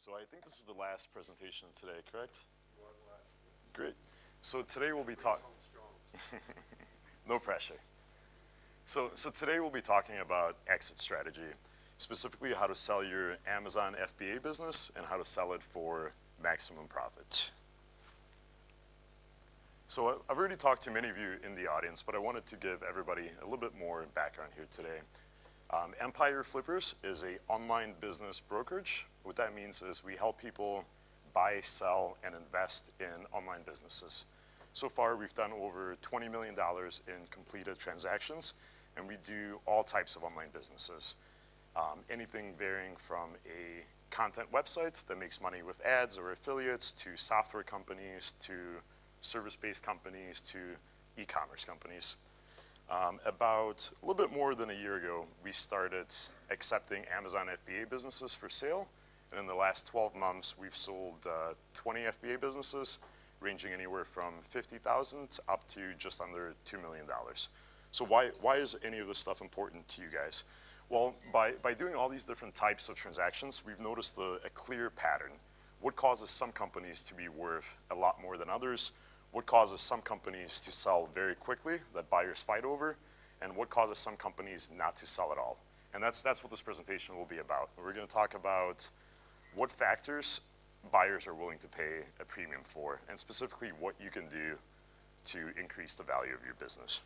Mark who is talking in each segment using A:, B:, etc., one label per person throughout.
A: So I think this is the last presentation today, correct? Great. So today we'll be talking. No pressure. So today we'll be talking about exit strategy, specifically how to sell your Amazon FBA business and how to sell it for maximum profit. So I've already talked to many of you in the audience, but I wanted to give everybody a little bit more background here today. Empire Flippers is an online business brokerage. What that means is we help people buy, sell, and invest in online businesses. So far, we've done over $20 million in completed transactions, and we do all types of online businesses. Anything varying from a content website that makes money with ads or affiliates, to software companies, to service-based companies, to e-commerce companies. About a little bit more than a year ago, we started accepting Amazon FBA businesses for sale. And in the last 12 months, we've sold 20 FBA businesses, ranging anywhere from $50,000 up to just under $2 million. So why is any of this stuff important to you guys? Well, by doing all these different types of transactions, we've noticed a clear pattern. What causes some companies to be worth a lot more than others? What causes some companies to sell very quickly that buyers fight over? And what causes some companies not to sell at all? And that's what this presentation will be about. We're going to talk about what factors buyers are willing to pay a premium for, and specifically what you can do to increase the value of your business.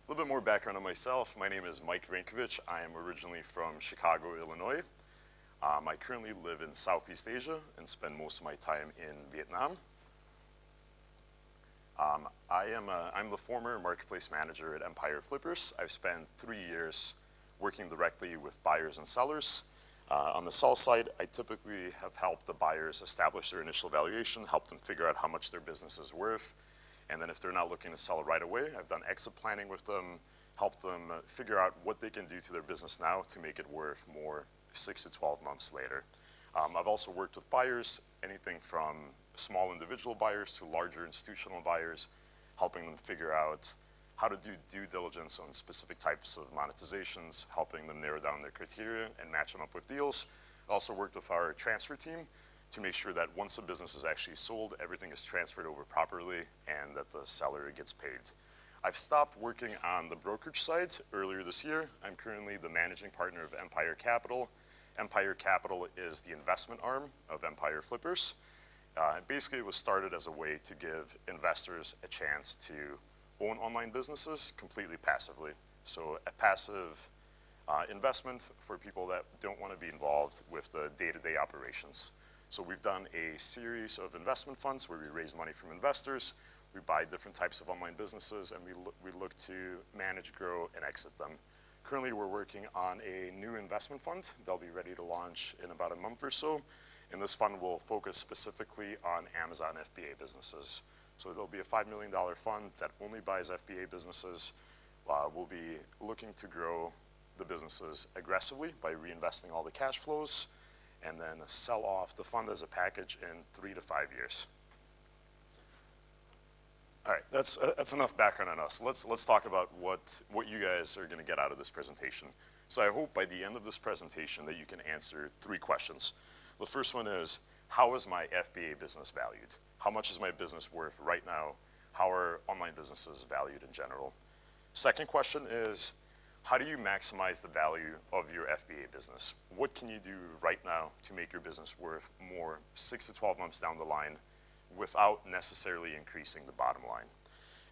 A: A little bit more background on myself. My name is Mike Rankovich. I am originally from Chicago, Illinois. I currently live in Southeast Asia and spend most of my time in Vietnam. I'm the former marketplace manager at Empire Flippers. I've spent 3 years working directly with buyers and sellers. On the sell side, I typically have helped the buyers establish their initial valuation, help them figure out how much their business is worth. And then if they're not looking to sell it right away, I've done exit planning with them, helped them figure out what they can do to their business now to make it worth more 6 to 12 months later. I've also worked with buyers, anything from small individual buyers to larger institutional buyers, helping them figure out how to do due diligence on specific types of monetizations, helping them narrow down their criteria and match them up with deals. I also worked with our transfer team to make sure that once a business is actually sold, everything is transferred over properly and that the seller gets paid. I've stopped working on the brokerage side earlier this year. I'm currently the managing partner of Empire Capital. Empire Capital is the investment arm of Empire Flippers. Basically, it was started as a way to give investors a chance to own online businesses completely passively. So a passive investment for people that don't want to be involved with the day-to-day operations. So we've done a series of investment funds where we raise money from investors, we buy different types of online businesses, and we look to manage, grow, and exit them. Currently, we're working on a new investment fund that'll be ready to launch in about a month or so. And this fund will focus specifically on Amazon FBA businesses. So there'll be a $5 million fund that only buys FBA businesses. We'll be looking to grow the businesses aggressively by reinvesting all the cash flows and then sell off the fund as a package in 3 to 5 years. All right, that's enough background on us. Let's talk about what you guys are going to get out of this presentation. So I hope by the end of this presentation that you can answer 3 questions. The first one is, how is my FBA business valued? How much is my business worth right now? How are online businesses valued in general? Second question is, how do you maximize the value of your FBA business? What can you do right now to make your business worth more 6 to 12 months down the line without necessarily increasing the bottom line?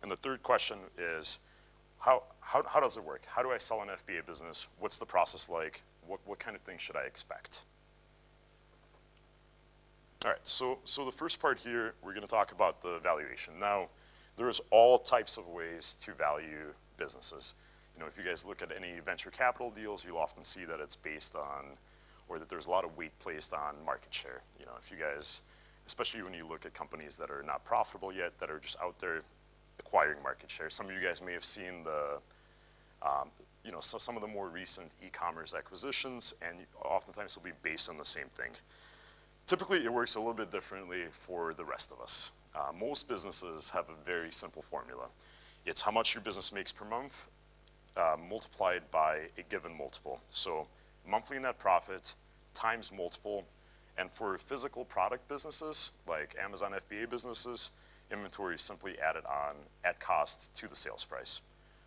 A: And the third question is, how does it work? How do I sell an FBA business? What's the process like? What kind of things should I expect? All right, so the first part here, we're going to talk about the valuation. Now, there's all types of ways to value businesses. You know, if you guys look at any venture capital deals, you'll often see that it's based on, or that there's a lot of weight placed on market share. You know, if you guys, especially when you look at companies that are not profitable yet, that are just out there acquiring market share. Some of you guys may have seen the, you know, some of the more recent e-commerce acquisitions, and oftentimes will be based on the same thing. Typically, it works a little bit differently for the rest of us. Most businesses have a very simple formula. It's how much your business makes per month multiplied by a given multiple. So monthly net profit times multiple. And for physical product businesses, like Amazon FBA businesses, inventory is simply added on at cost to the sales price.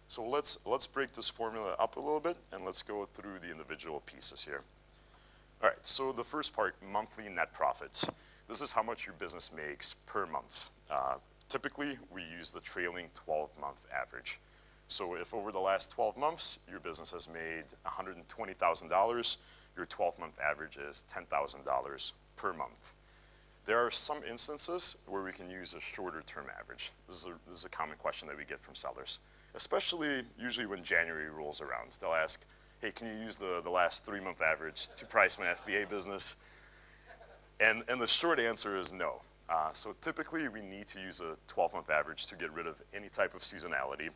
A: So let's break this formula up a little bit, and let's go through the individual pieces here. All right, so the first part, monthly net profit. This is how much your business makes per month. Typically, we use the trailing 12-month average. So if over the last 12 months, your business has made $120,000, your 12-month average is $10,000 per month. There are some instances where we can use a shorter term average. This is a common question that we get from sellers, especially usually when January rolls around. They'll ask, hey, can you use the last 3-month average to price my FBA business? And the short answer is no. So typically we need to use a 12-month average to get rid of any type of seasonality.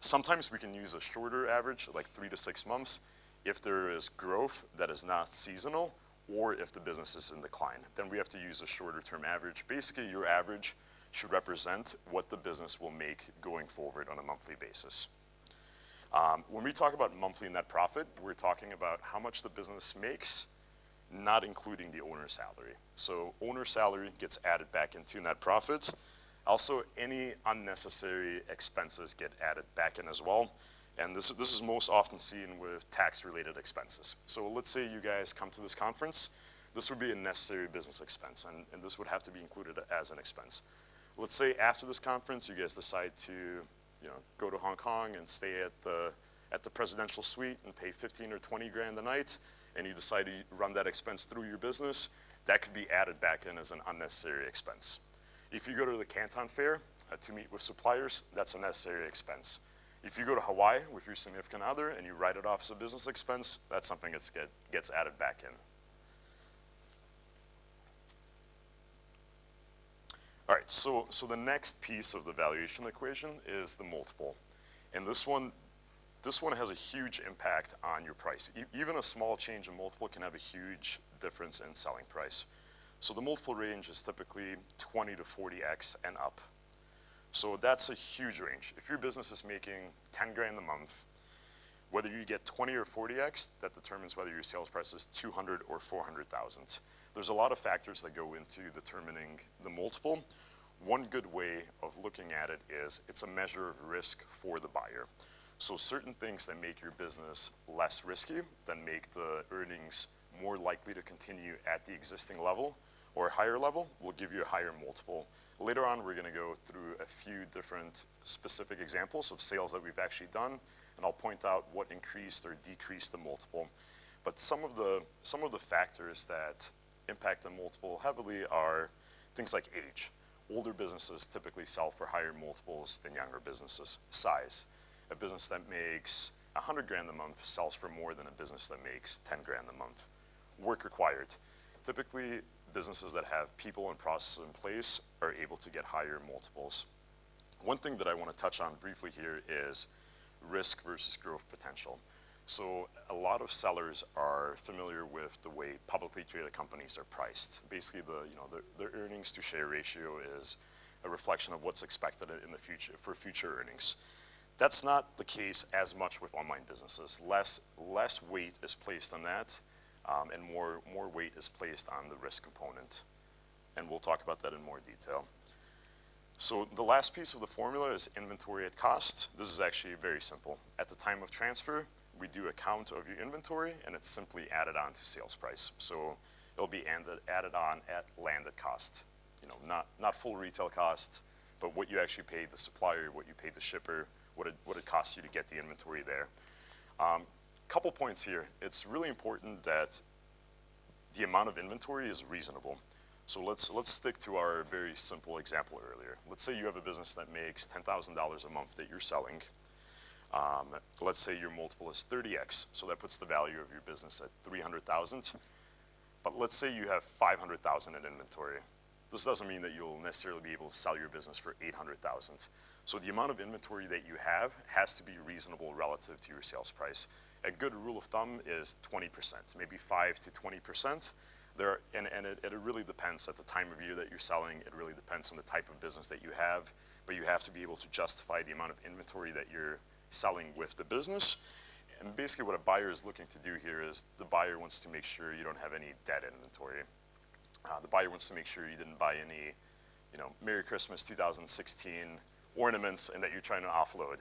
A: Sometimes we can use a shorter average, like 3 to 6 months, if there is growth that is not seasonal, or if the business is in decline. Then we have to use a shorter term average. Basically, your average should represent what the business will make going forward on a monthly basis. When we talk about monthly net profit, we're talking about how much the business makes, not including the owner's salary. So owner's salary gets added back into net profit. Also, any unnecessary expenses get added back in as well. And this is most often seen with tax-related expenses. So let's say you guys come to this conference. This would be a necessary business expense, and this would have to be included as an expense. Let's say after this conference, you guys decide to go to Hong Kong and stay at the presidential suite and pay 15 or 20 grand a night, and you decide to run that expense through your business. That could be added back in as an unnecessary expense. If you go to the Canton Fair to meet with suppliers, that's a necessary expense. If you go to Hawaii with your significant other and you write it off as a business expense, that's something that gets added back in. All right, so the next piece of the valuation equation is the multiple. And this one has a huge impact on your price. Even a small change in multiple can have a huge difference in selling price. So the multiple range is typically 20 to 40x and up. So that's a huge range. If your business is making 10 grand a month, whether you get 20 or 40x, that determines whether your sales price is 200 or 400,000. There's a lot of factors that go into determining the multiple. One good way of looking at it is it's a measure of risk for the buyer. So certain things that make your business less risky, that make the earnings more likely to continue at the existing level or higher level, will give you a higher multiple. Later on, we're going to go through a few different specific examples of sales that we've actually done, and I'll point out what increased or decreased the multiple. But some of the factors that impact the multiple heavily are things like age. Older businesses typically sell for higher multiples than younger businesses. Size. A business that makes 100 grand a month sells for more than a business that makes 10 grand a month. Work required. Typically, businesses that have people and processes in place are able to get higher multiples. One thing that I want to touch on briefly here is risk versus growth potential. So a lot of sellers are familiar with the way publicly traded companies are priced. Basically, the earnings to share ratio is a reflection of what's expected in the future for future earnings. That's not the case as much with online businesses. Less weight is placed on that, and more weight is placed on the risk component. And we'll talk about that in more detail. So the last piece of the formula is inventory at cost. This is actually very simple. At the time of transfer, we do a count of your inventory, and it's simply added on to sales price. So it'll be added on at landed cost. Not full retail cost, but what you actually paid the supplier, what you paid the shipper, what it costs you to get the inventory there. Couple points here. It's really important that the amount of inventory is reasonable. So let's stick to our very simple example earlier. Let's say you have a business that makes $10,000 a month that you're selling. Let's say your multiple is 30x, so that puts the value of your business at 300,000. But let's say you have 500,000 in inventory. This doesn't mean that you'll necessarily be able to sell your business for 800,000. So the amount of inventory that you have has to be reasonable relative to your sales price. A good rule of thumb is 20%, maybe 5 to 20%. It really depends at the time of year that you're selling. It really depends on the type of business that you have, but you have to be able to justify the amount of inventory that you're selling with the business. And basically what a buyer is looking to do here is the buyer wants to make sure you don't have any dead inventory. The buyer wants to make sure you didn't buy any, Merry Christmas 2016 ornaments and that you're trying to offload.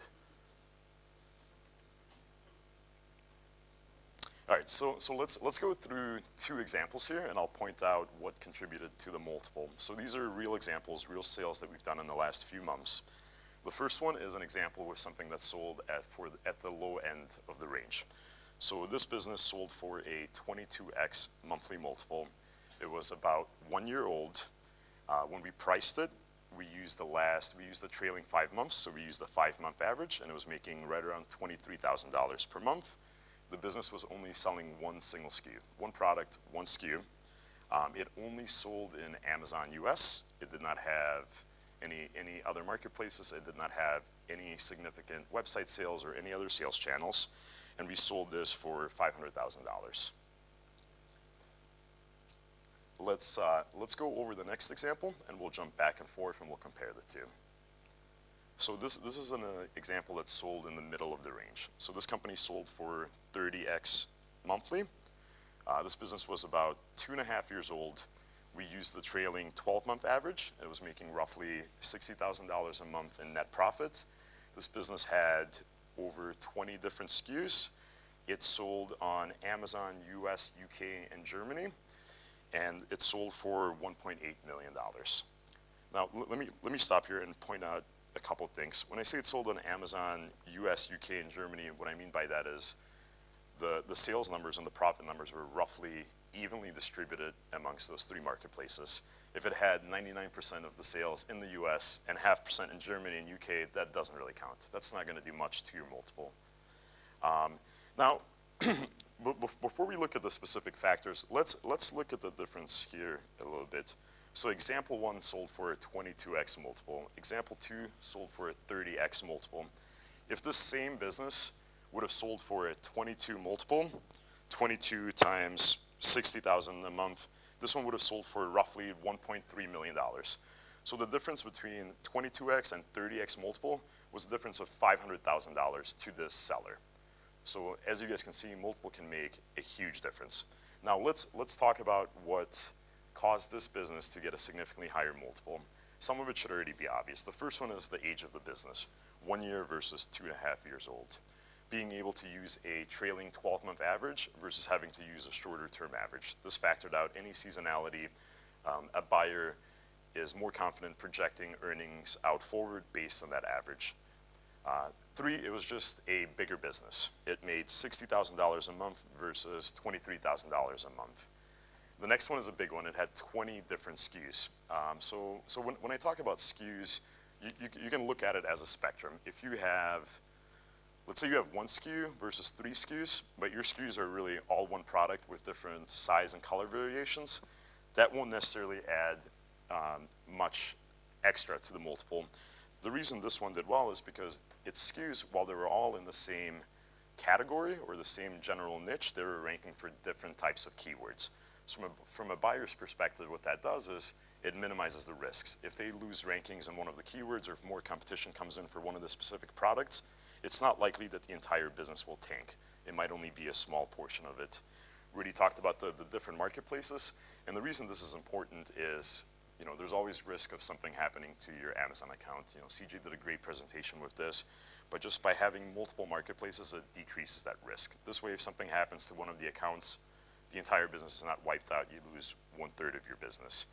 A: All right, so let's go through two examples here, and I'll point out what contributed to the multiple. So these are real examples, real sales that we've done in the last few months. The first one is an example with something that's sold at the low end of the range. So this business sold for a 22x monthly multiple. It was about 1 year old. When we priced it, we used the trailing 5 months, so we used the 5-month average, and it was making right around $23,000 per month. The business was only selling one single SKU, one product, one SKU. It only sold in Amazon US. It did not have any other marketplaces. It did not have any significant website sales or any other sales channels. And we sold this for $500,000. Let's go over the next example, and we'll jump back and forth and we'll compare the two. So this is an example that's sold in the middle of the range. So this company sold for 30x monthly. This business was about 2.5 years old. We used the trailing 12-month average. It was making roughly $60,000 a month in net profit. This business had over 20 different SKUs. It sold on Amazon, US, UK, and Germany, and it sold for $1.8 million. Now, let me stop here and point out a couple things. When I say it sold on Amazon, US, UK, and Germany, what I mean by that is the sales numbers and the profit numbers were roughly evenly distributed amongst those three marketplaces. If it had 99% of the sales in the US and 0.5% in Germany and UK, that doesn't really count. That's not going to do much to your multiple. Now, before we look at the specific factors, let's look at the difference here a little bit. So example 1 sold for a 22x multiple. Example 2 sold for a 30x multiple. If this same business would have sold for a 22 multiple, 22 times 60,000 a month, this one would have sold for roughly $1.3 million. So the difference between 22x and 30x multiple was a difference of $500,000 to this seller. So as you guys can see, multiple can make a huge difference. Now let's talk about what caused this business to get a significantly higher multiple. Some of it should already be obvious. The first one is the age of the business, 1 year versus 2.5 years old. Being able to use a trailing 12-month average versus having to use a shorter term average. This factored out any seasonality. A buyer is more confident projecting earnings out forward based on that average. 3, it was just a bigger business. It made $60,000 a month versus $23,000 a month. The next one is a big one. It had 20 different SKUs. So when I talk about SKUs, you can look at it as a spectrum. If you have, let's say you have 1 SKU versus 3 SKUs, but your SKUs are really all one product with different size and color variations, that won't necessarily add much extra to the multiple. The reason this one did well is because its SKUs, while they were all in the same category or the same general niche, they were ranking for different types of keywords. So from a buyer's perspective, what that does is it minimizes the risks. If they lose rankings in one of the keywords or if more competition comes in for one of the specific products, it's not likely that the entire business will tank. It might only be a small portion of it. Rudy talked about the different marketplaces, and the reason this is important is there's always risk of something happening to your Amazon account. CJ did a great presentation with this, but just by having multiple marketplaces, it decreases that risk. This way, if something happens to one of the accounts, the entire business is not wiped out. You lose 1/3 of your business.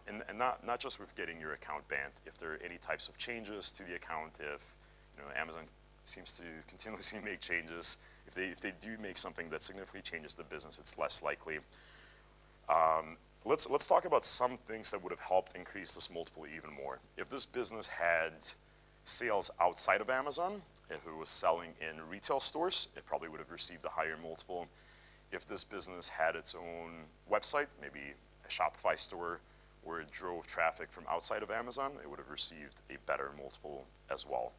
A: And not just with getting your account banned. If there are any types of changes to the account, if Amazon seems to continuously make changes, if they do make something that significantly changes the business, it's less likely. Let's talk about some things that would have helped increase this multiple even more. If this business had sales outside of Amazon, if it was selling in retail stores, it probably would have received a higher multiple. If this business had its own website, maybe a Shopify store, where it drove traffic from outside of Amazon, it would have received a better multiple as well.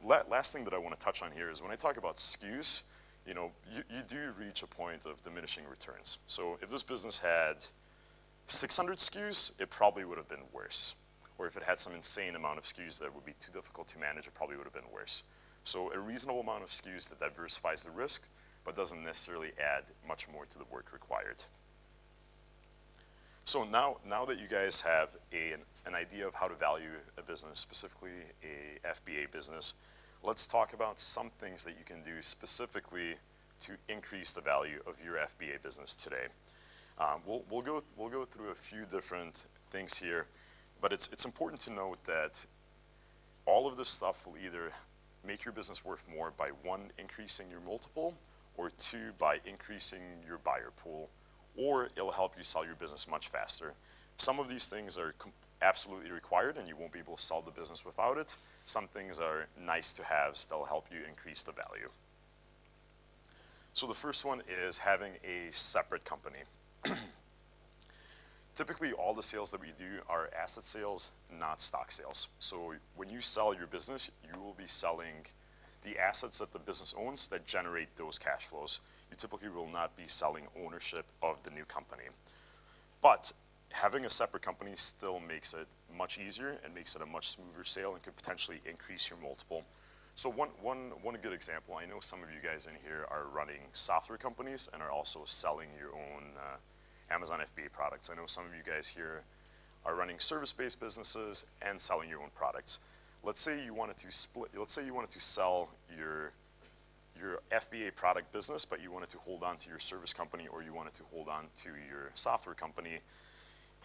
A: Last thing that I want to touch on here is when I talk about SKUs, you do reach a point of diminishing returns. So if this business had 600 SKUs, it probably would have been worse. Or if it had some insane amount of SKUs that would be too difficult to manage, it probably would have been worse. So a reasonable amount of skews that diversifies the risk, but doesn't necessarily add much more to the work required. So now that you guys have an idea of how to value a business, specifically a FBA business, let's talk about some things that you can do specifically to increase the value of your FBA business today. We'll go through a few different things here, but it's important to note that all of this stuff will either make your business worth more by one, increasing your multiple, or two, by increasing your buyer pool, or it'll help you sell your business much faster. Some of these things are absolutely required and you won't be able to sell the business without it. Some things are nice to have, still help you increase the value. So the first one is having a separate company. Typically, all the sales that we do are asset sales, not stock sales. So when you sell your business, you will be selling the assets that the business owns that generate those cash flows. You typically will not be selling ownership of the new company. But having a separate company still makes it much easier and makes it a much smoother sale and could potentially increase your multiple. So one good example, I know some of you guys in here are running software companies and are also selling your own Amazon FBA products. I know some of you guys here are running service-based businesses and selling your own products. Let's say you wanted to sell your FBA product business, but you wanted to hold on to your service company, or you wanted to hold on to your software company.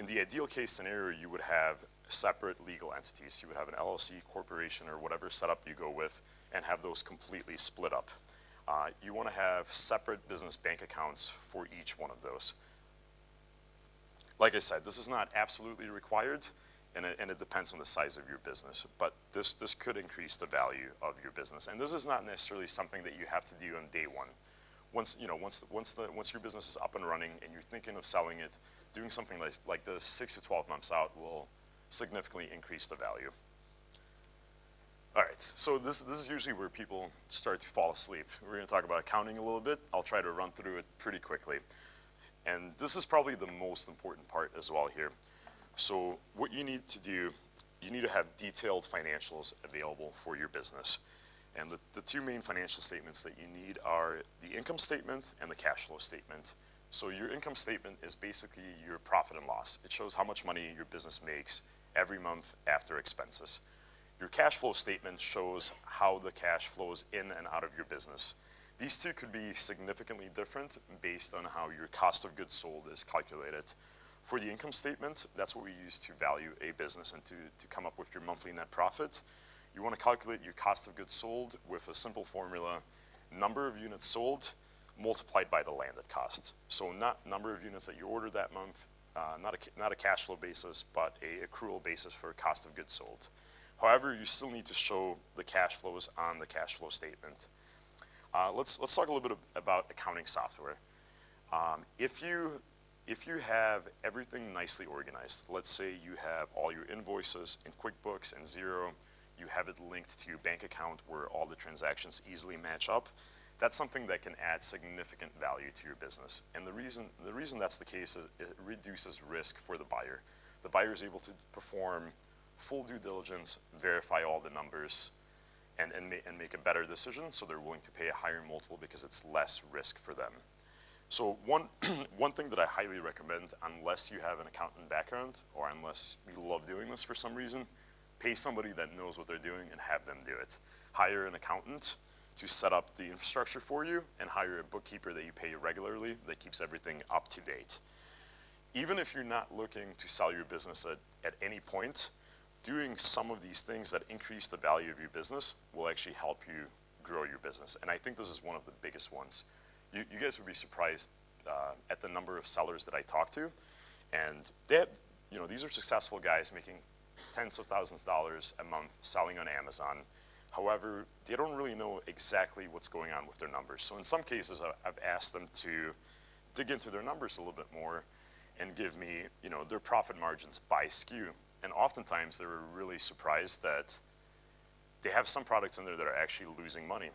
A: In the ideal case scenario, you would have separate legal entities. You would have an LLC, corporation, or whatever setup you go with, and have those completely split up. You want to have separate business bank accounts for each one of those. Like I said, this is not absolutely required, and it depends on the size of your business, but this could increase the value of your business. And this is not necessarily something that you have to do on day one. Once your business is up and running and you're thinking of selling it, doing something like this 6 to 12 months out will significantly increase the value. All right, so this is usually where people start to fall asleep. We're going to talk about accounting a little bit. I'll try to run through it pretty quickly. And this is probably the most important part as well here. So what you need to do, you need to have detailed financials available for your business. And the two main financial statements that you need are the income statement and the cash flow statement. So your income statement is basically your profit and loss. It shows how much money your business makes every month after expenses. Your cash flow statement shows how the cash flows in and out of your business. These two could be significantly different based on how your cost of goods sold is calculated. For the income statement, that's what we use to value a business and to come up with your monthly net profit. You want to calculate your cost of goods sold with a simple formula: number of units sold multiplied by the landed cost. So not number of units that you ordered that month, not a cash flow basis, but a accrual basis for cost of goods sold. However, you still need to show the cash flows on the cash flow statement. Let's talk a little bit about accounting software. If you have everything nicely organized, let's say you have all your invoices in QuickBooks and Xero, you have it linked to your bank account where all the transactions easily match up, that's something that can add significant value to your business. And the reason that's the case is it reduces risk for the buyer. The buyer is able to perform full due diligence, verify all the numbers, and make a better decision, so they're willing to pay a higher multiple because it's less risk for them. So one thing that I highly recommend, unless you have an accountant background or unless you love doing this for some reason, pay somebody that knows what they're doing and have them do it. Hire an accountant to set up the infrastructure for you, and hire a bookkeeper that you pay regularly that keeps everything up to date. Even if you're not looking to sell your business at any point, doing some of these things that increase the value of your business will actually help you grow your business. And I think this is one of the biggest ones. You guys would be surprised at the number of sellers that I talk to, and these are successful guys making tens of thousands of dollars a month selling on Amazon. However, they don't really know exactly what's going on with their numbers. So in some cases, I've asked them to dig into their numbers a little bit more and give me, their profit margins by SKU. And oftentimes they were really surprised that they have some products in there that are actually losing money.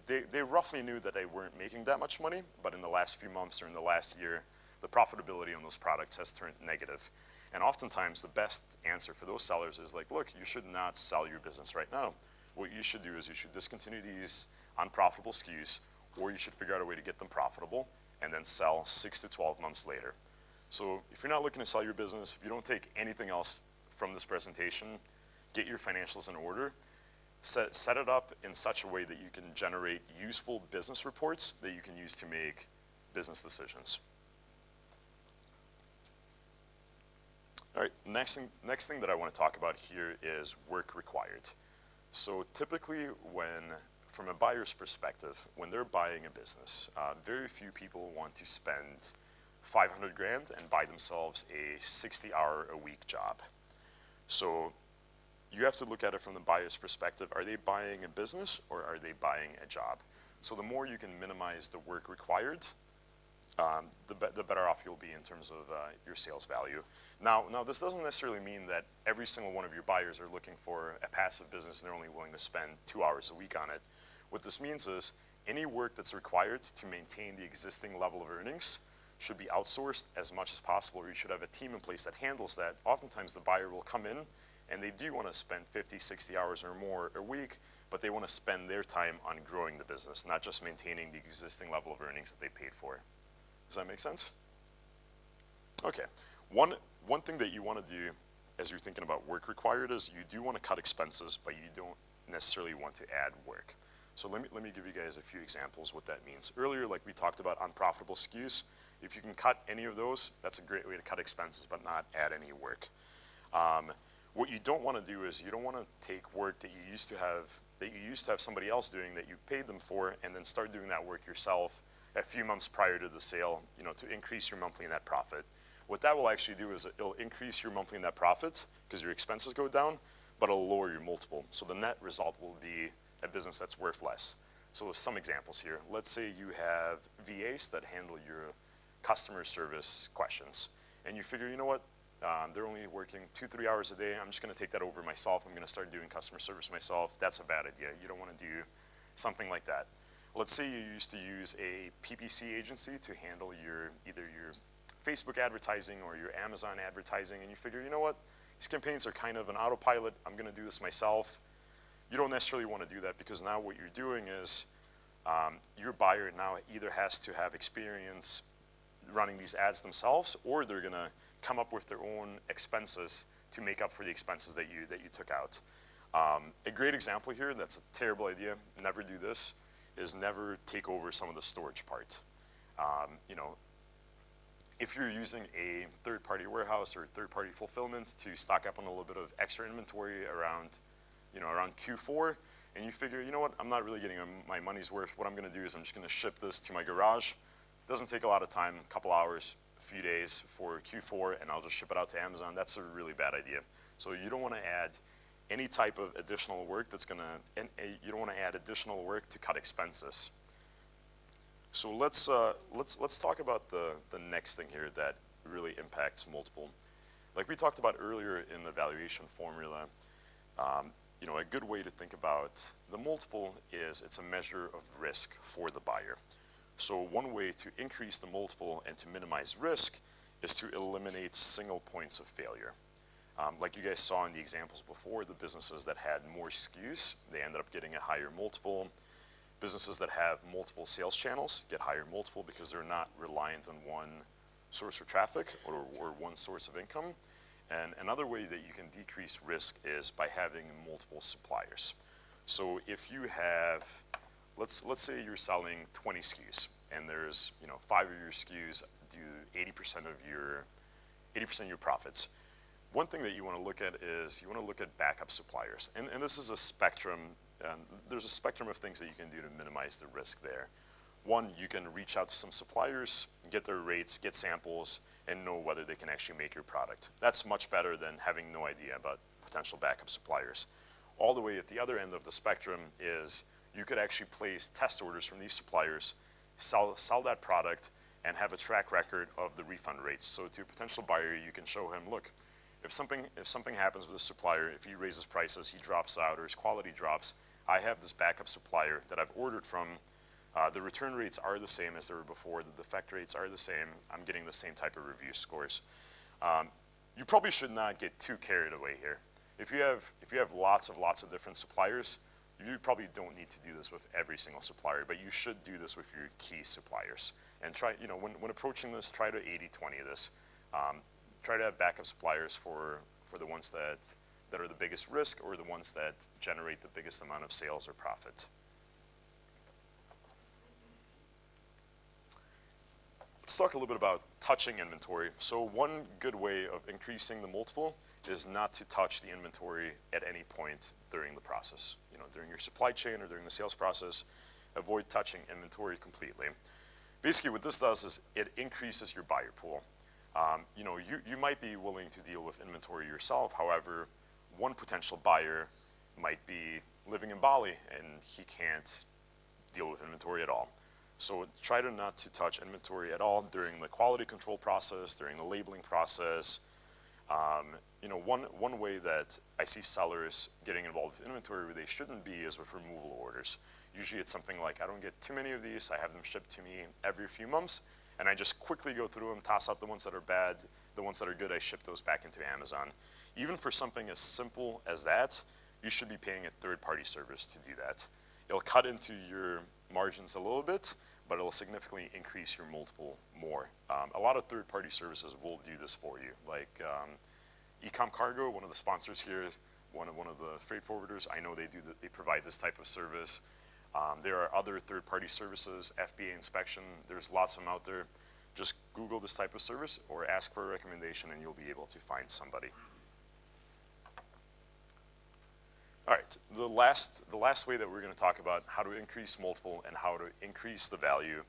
A: They roughly knew that they weren't making that much money, but in the last few months or in the last year, the profitability on those products has turned negative. And oftentimes the best answer for those sellers is like, look, you should not sell your business right now. what you should do is you should discontinue these unprofitable SKUs, or you should figure out a way to get them profitable and then sell 6 to 12 months later. So if you're not looking to sell your business, if you don't take anything else from this presentation, get your financials in order, set it up in such a way that you can generate useful business reports that you can use to make business decisions. All right, next thing that I want to talk about here is work required. So typically from a buyer's perspective, when they're buying a business, very few people want to spend 500 grand and buy themselves a 60-hour-a-week job. So you have to look at it from the buyer's perspective. Are they buying a business or are they buying a job? So the more you can minimize the work required, the better off you'll be in terms of your sales value. Now, this doesn't necessarily mean that every single one of your buyers are looking for a passive business and they're only willing to spend 2 hours a week on it. What this means is any work that's required to maintain the existing level of earnings should be outsourced as much as possible, or you should have a team in place that handles that. Oftentimes the buyer will come in and they do want to spend 50, 60 hours or more a week, but they want to spend their time on growing the business, not just maintaining the existing level of earnings that they paid for. Does that make sense? Okay, one thing that you want to do as you're thinking about work required is you do want to cut expenses, but you don't necessarily want to add work. So let me give you guys a few examples what that means. Earlier, like we talked about unprofitable SKUs, if you can cut any of those, that's a great way to cut expenses, but not add any work. What you don't want to do is you don't want to take work that you used to have somebody else doing that you paid them for, and then start doing that work yourself a few months prior to the sale, to increase your monthly net profit. What that will actually do is it'll increase your monthly net profit because your expenses go down, but it'll lower your multiple. So the net result will be a business that's worth less. So some examples here. Let's say you have VAs that handle your customer service questions, and you figure, you know what, they're only working 2-3 hours a day. I'm just going to take that over myself. I'm going to start doing customer service myself. That's a bad idea. You don't want to do something like that. Let's say you used to use a PPC agency to handle either your Facebook advertising or your Amazon advertising, and you figure, you know what, these campaigns are kind of an autopilot. I'm going to do this myself. You don't necessarily want to do that, because now what you're doing is your buyer now either has to have experience running these ads themselves, or they're going to come up with their own expenses to make up for the expenses that you took out. A great example here, that's a terrible idea, never do this, is never take over some of the storage part. If you're using a third-party warehouse or third-party fulfillment to stock up on a little bit of extra inventory around Q4, and you figure, you know what, I'm not really getting my money's worth. What I'm going to do is I'm just going to ship this to my garage. It doesn't take a lot of time, a couple hours, a few days for Q4, and I'll just ship it out to Amazon. That's a really bad idea. So you don't want to add any type of additional work you don't want to add additional work to cut expenses. So let's talk about the next thing here that really impacts multiple. Like we talked about earlier in the valuation formula, a good way to think about the multiple is it's a measure of risk for the buyer. So one way to increase the multiple and to minimize risk is to eliminate single points of failure. Like you guys saw in the examples before, the businesses that had more SKUs, they ended up getting a higher multiple. Businesses that have multiple sales channels get higher multiple because they're not reliant on one source of traffic or one source of income. And another way that you can decrease risk is by having multiple suppliers. So if you have, let's say you're selling 20 SKUs, and there's 5 of your SKUs do 80% of your profits. One thing that you want to look at is you want to look at backup suppliers, and this is a spectrum. There's a spectrum of things that you can do to minimize the risk there. One, you can reach out to some suppliers, get their rates, get samples, and know whether they can actually make your product. That's much better than having no idea about potential backup suppliers. All the way at the other end of the spectrum is you could actually place test orders from these suppliers, sell that product, and have a track record of the refund rates. So to a potential buyer, you can show him, look, if something happens with a supplier, if he raises prices, he drops out, or his quality drops, I have this backup supplier that I've ordered from. The return rates are the same as they were before. The defect rates are the same. I'm getting the same type of review scores. You probably should not get too carried away here. If you have lots of different suppliers, you probably don't need to do this with every single supplier, but you should do this with your key suppliers. And try, when approaching this, try to 80-20 this. Try to have backup suppliers for the ones that are the biggest risk or the ones that generate the biggest amount of sales or profit. Let's talk a little bit about touching inventory. So one good way of increasing the multiple is not to touch the inventory at any point during the process. During your supply chain or during the sales process, avoid touching inventory completely. Basically what this does is it increases your buyer pool. You might be willing to deal with inventory yourself. However, one potential buyer might be living in Bali and he can't deal with inventory at all. So try to not to touch inventory at all during the quality control process, during the labeling process. One way that I see sellers getting involved with inventory where they shouldn't be is with removal orders. Usually it's something like, I don't get too many of these, I have them shipped to me every few months, and I just quickly go through them, toss out the ones that are bad, the ones that are good, I ship those back into Amazon. Even for something as simple as that, you should be paying a third-party service to do that. It'll cut into your margins a little bit, but it'll significantly increase your multiple more. A lot of third-party services will do this for you, like Ecom Cargo, one of the sponsors here, one of the freight forwarders. I know they provide this type of service. There are other third-party services, FBA inspection. There's lots of them out there. Just Google this type of service or ask for a recommendation, and you'll be able to find somebody. All right, the last way that we're going to talk about how to increase multiple and how to increase the value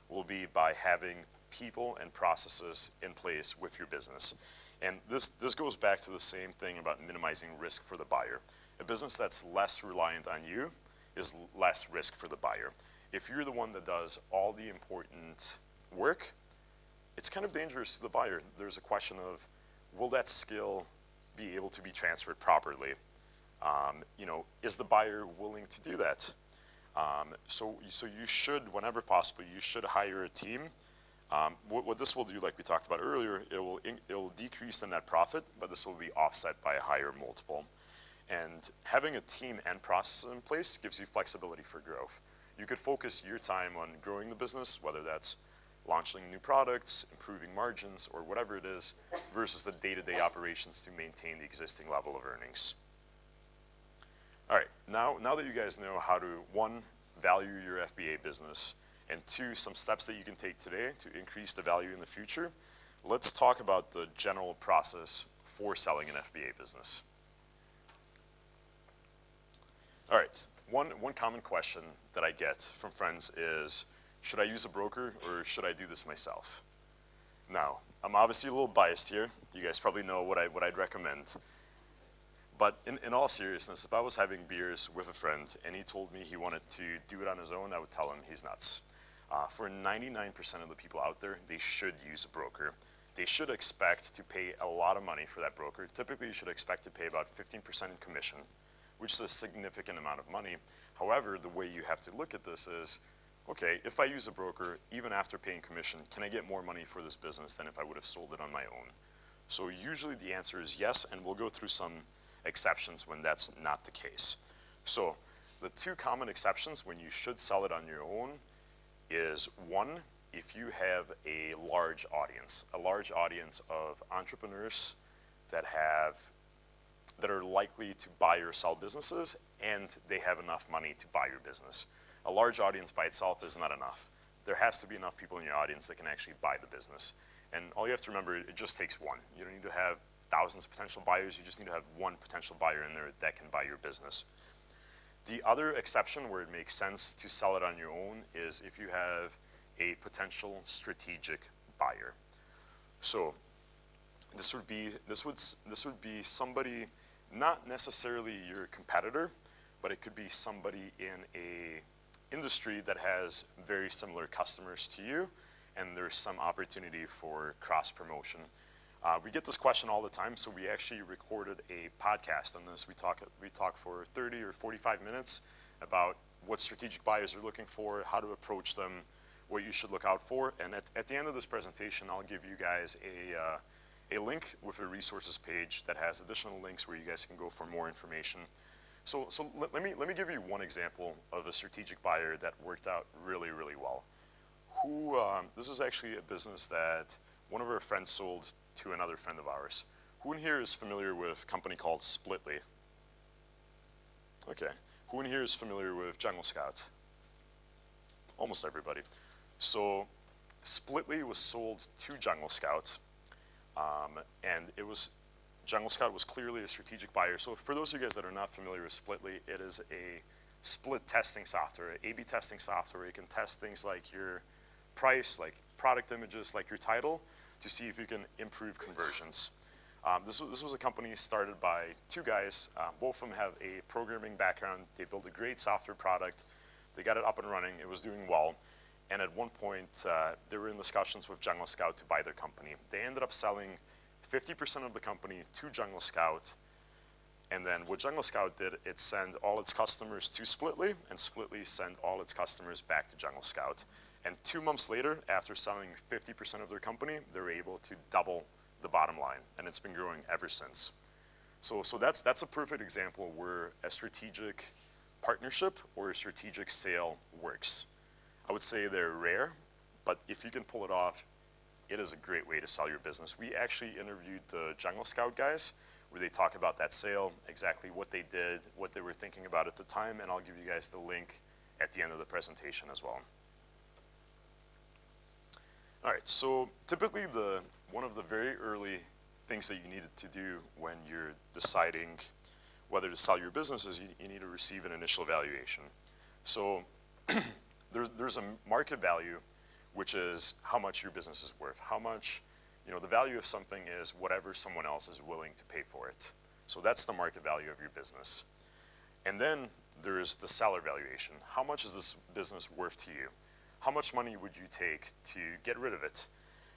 A: will be by having people and processes in place with your business. And this goes back to the same thing about minimizing risk for the buyer. A business that's less reliant on you is less risk for the buyer. If you're the one that does all the important work, it's kind of dangerous to the buyer. There's a question of, will that skill be able to be transferred properly? Is the buyer willing to do that? So you should, whenever possible, you should hire a team. What this will do, like we talked about earlier, it will decrease the net profit, but this will be offset by a higher multiple. And having a team and process in place gives you flexibility for growth. You could focus your time on growing the business, whether that's launching new products, improving margins, or whatever it is, versus the day-to-day operations to maintain the existing level of earnings. All right, now that you guys know how to, one, value your FBA business, and two, some steps that you can take today to increase the value in the future, let's talk about the general process for selling an FBA business. All right, one common question that I get from friends is, should I use a broker or should I do this myself? Now, I'm obviously a little biased here. You guys probably know what I'd recommend. But in all seriousness, if I was having beers with a friend and he told me he wanted to do it on his own, I would tell him he's nuts. For 99% of the people out there, they should use a broker. They should expect to pay a lot of money for that broker. Typically, you should expect to pay about 15% in commission, which is a significant amount of money. However, the way you have to look at this is, okay, if I use a broker, even after paying commission, can I get more money for this business than if I would have sold it on my own? So usually the answer is yes, and we'll go through some exceptions when that's not the case. So the two common exceptions when you should sell it on your own is, one, if you have a large audience of entrepreneurs that are likely to buy or sell businesses, and they have enough money to buy your business. A large audience by itself is not enough. There has to be enough people in your audience that can actually buy the business. And all you have to remember, it just takes one. You don't need to have thousands of potential buyers, you just need to have one potential buyer in there that can buy your business. The other exception where it makes sense to sell it on your own is if you have a potential strategic buyer. So this would be somebody, not necessarily your competitor, but it could be somebody in a industry that has very similar customers to you, and there's some opportunity for cross promotion. We get this question all the time, so we actually recorded a podcast on this. We talk for 30 or 45 minutes about what strategic buyers are looking for, how to approach them, what you should look out for. And at the end of this presentation, I'll give you guys a link with a resources page that has additional links where you guys can go for more information. So let me give you one example of a strategic buyer that worked out really, really well. This is actually a business that one of our friends sold to another friend of ours. Who in here is familiar with a company called Splitly? Okay. Who in here is familiar with Jungle Scout? Almost everybody. So Splitly was sold to Jungle Scout, and Jungle Scout was clearly a strategic buyer. So for those of you guys that are not familiar with Splitly, it is a split testing software, A/B testing software. You can test things like your price, like product images, like your title, to see if you can improve conversions. This was a company started by two guys. Both of them have a programming background. They built a great software product. They got it up and running. It was doing well. And at one point, they were in discussions with Jungle Scout to buy their company. They ended up selling 50% of the company to Jungle Scout. And then what Jungle Scout did, it sent all its customers to Splitly, and Splitly sent all its customers back to Jungle Scout. And 2 months later, after selling 50% of their company, they were able to double the bottom line, and it's been growing ever since. So that's a perfect example where a strategic partnership or a strategic sale works. I would say they're rare, but if you can pull it off, it is a great way to sell your business. We actually interviewed the Jungle Scout guys where they talk about that sale, exactly what they did, what they were thinking about at the time, and I'll give you guys the link at the end of the presentation as well. All right, so typically one of the very early things that you needed to do when you're deciding whether to sell your business is you need to receive an initial valuation. So there's a market value, which is how much your business is worth. How much, the value of something is whatever someone else is willing to pay for it. So that's the market value of your business. And then there's the seller valuation. How much is this business worth to you? How much money would you take to get rid of it?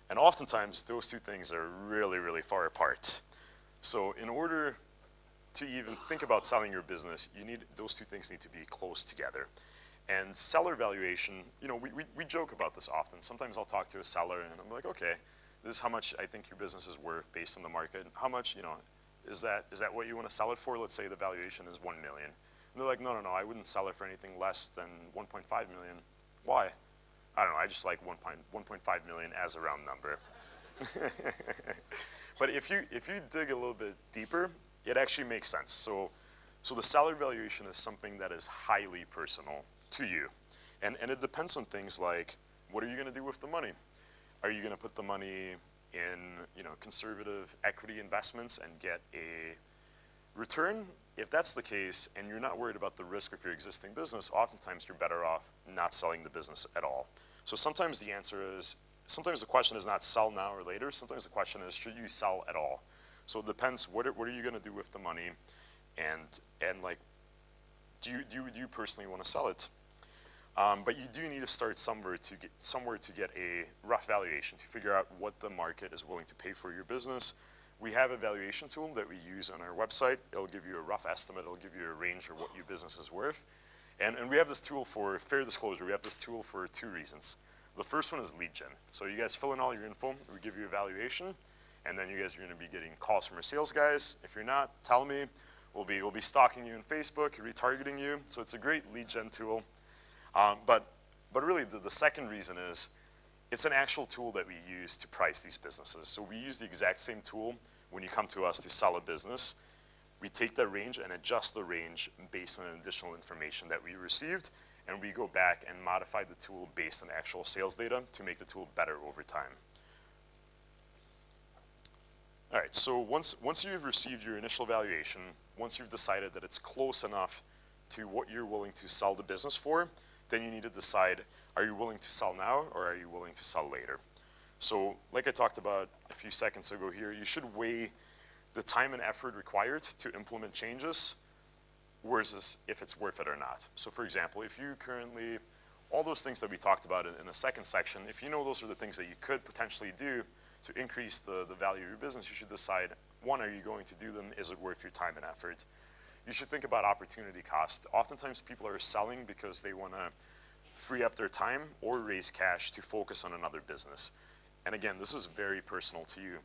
A: And oftentimes those two things are really, really far apart. So in order to even think about selling your business, those two things need to be close together. And seller valuation, we joke about this often. Sometimes I'll talk to a seller and I'm like, okay, this is how much I think your business is worth based on the market. How much, is that what you want to sell it for? Let's say the valuation is 1 million. And they're like, no, I wouldn't sell it for anything less than 1.5 million. Why? I don't know, I just like 1.5 million as a round number. But if you dig a little bit deeper, it actually makes sense. So the seller valuation is something that is highly personal to you. And it depends on things like, what are you gonna do with the money? Are you gonna put the money in conservative equity investments and get a return? If that's the case, and you're not worried about the risk of your existing business, oftentimes you're better off not selling the business at all. So sometimes the question is not sell now or later. Sometimes the question is, should you sell at all? So it depends, what are you gonna do with the money? And like, do you personally wanna sell it? But you do need to start somewhere to get a rough valuation, to figure out what the market is willing to pay for your business. We have a valuation tool that we use on our website. It'll give you a rough estimate. It'll give you a range of what your business is worth. And we have this tool for fair disclosure. We have this tool for 2 reasons. The first one is lead gen. So you guys fill in all your info. We give you a valuation, and then you guys are going to be getting calls from our sales guys. If you're not, tell me. We'll be stalking you on Facebook, retargeting you. So it's a great lead gen tool. But really, the second reason is it's an actual tool that we use to price these businesses. So we use the exact same tool when you come to us to sell a business. We take that range and adjust the range based on additional information that we received, and we go back and modify the tool based on actual sales data to make the tool better over time. All right, so once you've received your initial valuation, once you've decided that it's close enough to what you're willing to sell the business for, then you need to decide, are you willing to sell now or are you willing to sell later? So like I talked about a few seconds ago here, you should weigh the time and effort required to implement changes versus if it's worth it or not. So for example, if you currently, all those things that we talked about in the second section, if you know those are the things that you could potentially do to increase the value of your business, you should decide, one, are you going to do them? Is it worth your time and effort? You should think about opportunity cost. Oftentimes people are selling because they want to free up their time or raise cash to focus on another business. And again, this is very personal to you.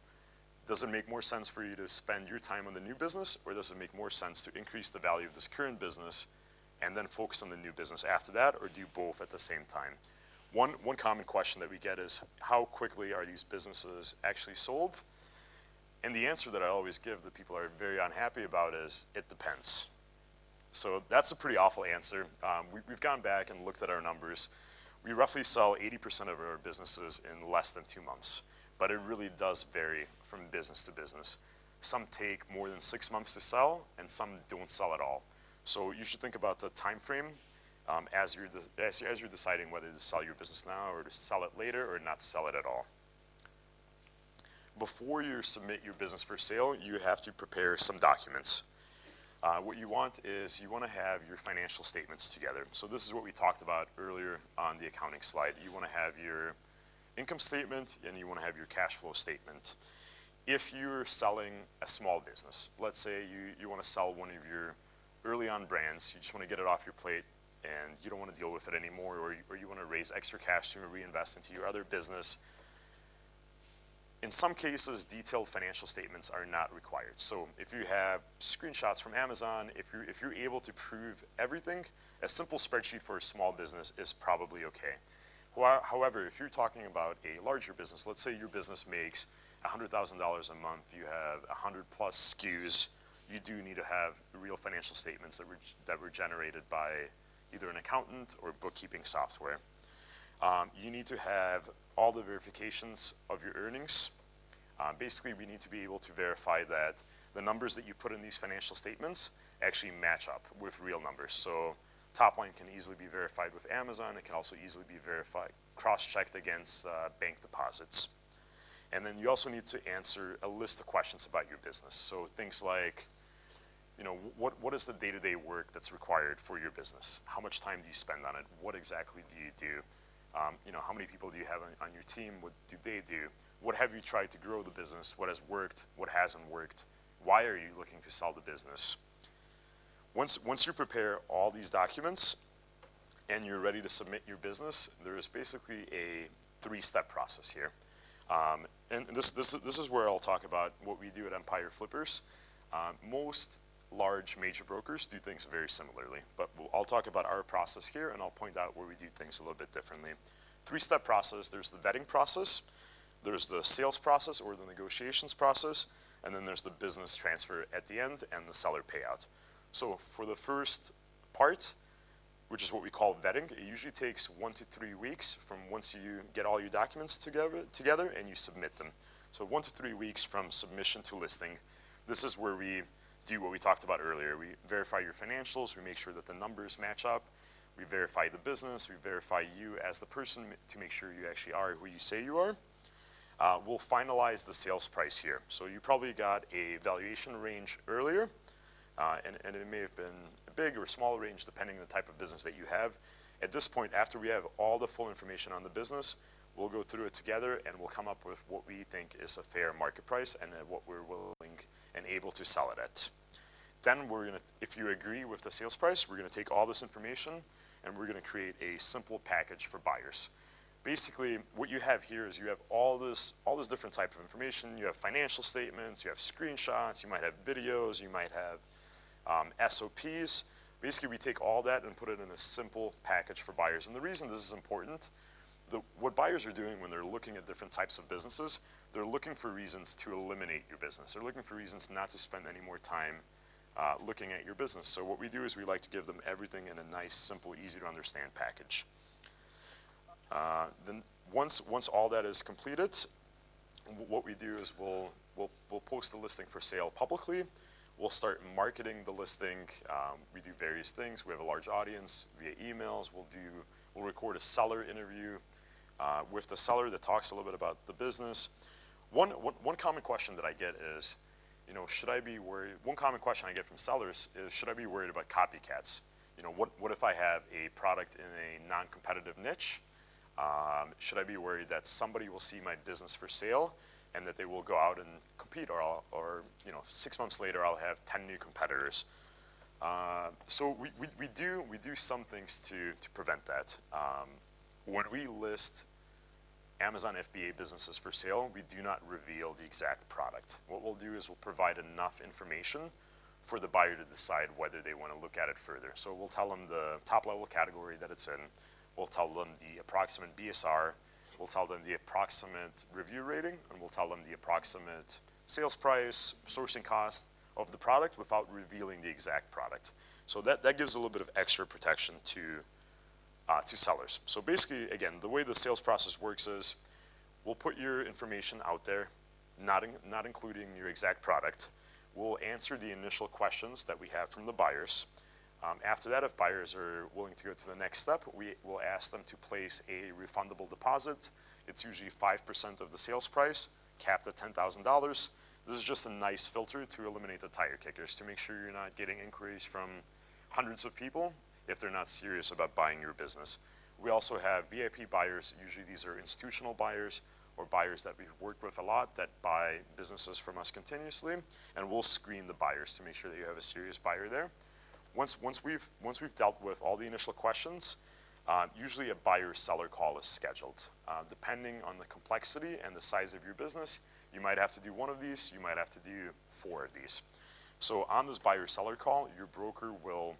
A: Does it make more sense for you to spend your time on the new business, or does it make more sense to increase the value of this current business and then focus on the new business after that, or do both at the same time? One common question that we get is, how quickly are these businesses actually sold? And the answer that I always give that people are very unhappy about is, it depends. So that's a pretty awful answer. We've gone back and looked at our numbers. We roughly sell 80% of our businesses in less than 2 months, but it really does vary from business to business. Some take more than 6 months to sell, and some don't sell at all. So you should think about the time frame as you're deciding whether to sell your business now or to sell it later or not to sell it at all. Before you submit your business for sale, you have to prepare some documents. What you want is you want to have your financial statements together. So this is what we talked about earlier on the accounting slide. You want to have your income statement and you want to have your cash flow statement. If you're selling a small business, let's say you want to sell one of your early on brands, you just want to get it off your plate and you don't want to deal with it anymore, or you want to raise extra cash to reinvest into your other business. In some cases, detailed financial statements are not required. So if you have screenshots from Amazon, if you're able to prove everything, a simple spreadsheet for a small business is probably okay. However, if you're talking about a larger business, let's say your business makes $100,000 a month, you have 100 plus SKUs, you do need to have real financial statements that were generated by either an accountant or bookkeeping software. You need to have all the verifications of your earnings. Basically, we need to be able to verify that the numbers that you put in these financial statements actually match up with real numbers. So top line can easily be verified with Amazon. It can also easily be verified, cross-checked against bank deposits. And then you also need to answer a list of questions about your business. So things like, what is the day-to-day work that's required for your business? How much time do you spend on it? What exactly do you do? How many people do you have on your team? What do they do? What have you tried to grow the business? What has worked? What hasn't worked? Why are you looking to sell the business? Once you prepare all these documents and you're ready to submit your business, there is basically a 3-step process here. And this is where I'll talk about what we do at Empire Flippers. Most large major brokers do things very similarly, but I'll talk about our process here and I'll point out where we do things a little bit differently. 3-step process: there's the vetting process, there's the sales process or the negotiations process, and then there's the business transfer at the end and the seller payout. So for the first part, which is what we call vetting, it usually takes 1 to 3 weeks from once you get all your documents together and you submit them. So 1 to 3 weeks from submission to listing. This is where we do what we talked about earlier. We verify your financials, we make sure that the numbers match up, we verify the business, we verify you as the person to make sure you actually are who you say you are. We'll finalize the sales price here. So you probably got a valuation range earlier, and it may have been a big or small range depending on the type of business that you have. At this point, after we have all the full information on the business, we'll go through it together and we'll come up with what we think is a fair market price and what we're willing and able to sell it at. Then if you agree with the sales price, we're gonna take all this information and we're gonna create a simple package for buyers. Basically, what you have here is you have all this different type of information. You have financial statements, you have screenshots, you might have videos, you might have SOPs. Basically, we take all that and put it in a simple package for buyers. And the reason this is important, what buyers are doing when they're looking at different types of businesses, they're looking for reasons to eliminate your business. They're looking for reasons not to spend any more time looking at your business. So what we do is we like to give them everything in a nice, simple, easy to understand package. Then once all that is completed, what we do is we'll post the listing for sale publicly. We'll start marketing the listing. We do various things. We have a large audience via emails. We'll record a seller interview with the seller that talks a little bit about the business. One common question that I get is, should I be worried? One common question I get from sellers is, should I be worried about copycats? What if I have a product in a non-competitive niche? Should I be worried that somebody will see my business for sale and that they will go out and compete, or 6 months later I'll have 10 new competitors? So we do some things to prevent that. When we list Amazon FBA businesses for sale, we do not reveal the exact product. What we'll do is we'll provide enough information for the buyer to decide whether they want to look at it further. So we'll tell them the top level category that it's in, we'll tell them the approximate BSR, we'll tell them the approximate review rating, and we'll tell them the approximate sales price, sourcing cost of the product without revealing the exact product. So that gives a little bit of extra protection to sellers. So basically, again, the way the sales process works is we'll put your information out there, not including your exact product. We'll answer the initial questions that we have from the buyers. After that, if buyers are willing to go to the next step, we will ask them to place a refundable deposit. It's usually 5% of the sales price, capped at $10,000. This is just a nice filter to eliminate the tire kickers, to make sure you're not getting inquiries from hundreds of people if they're not serious about buying your business. We also have VIP buyers. Usually these are institutional buyers or buyers that we've worked with a lot that buy businesses from us continuously, and we'll screen the buyers to make sure that you have a serious buyer there. Once we've dealt with all the initial questions, usually a buyer-seller call is scheduled. Depending on the complexity and the size of your business, you might have to do one of these, you might have to do 4 of these. So on this buyer-seller call, your broker will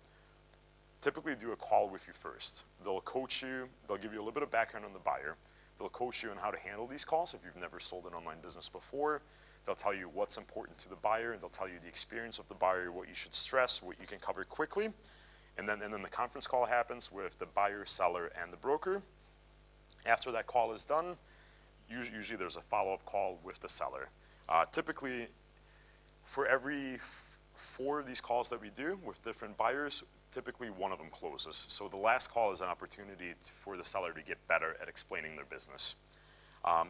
A: typically do a call with you first. They'll coach you, they'll give you a little bit of background on the buyer, they'll coach you on how to handle these calls if you've never sold an online business before. They'll tell you what's important to the buyer, and they'll tell you the experience of the buyer, what you should stress, what you can cover quickly. And then the conference call happens with the buyer, seller, and the broker. After that call is done, usually there's a follow-up call with the seller. Typically, for every 4 of these calls that we do with different buyers, typically one of them closes. So the last call is an opportunity for the seller to get better at explaining their business.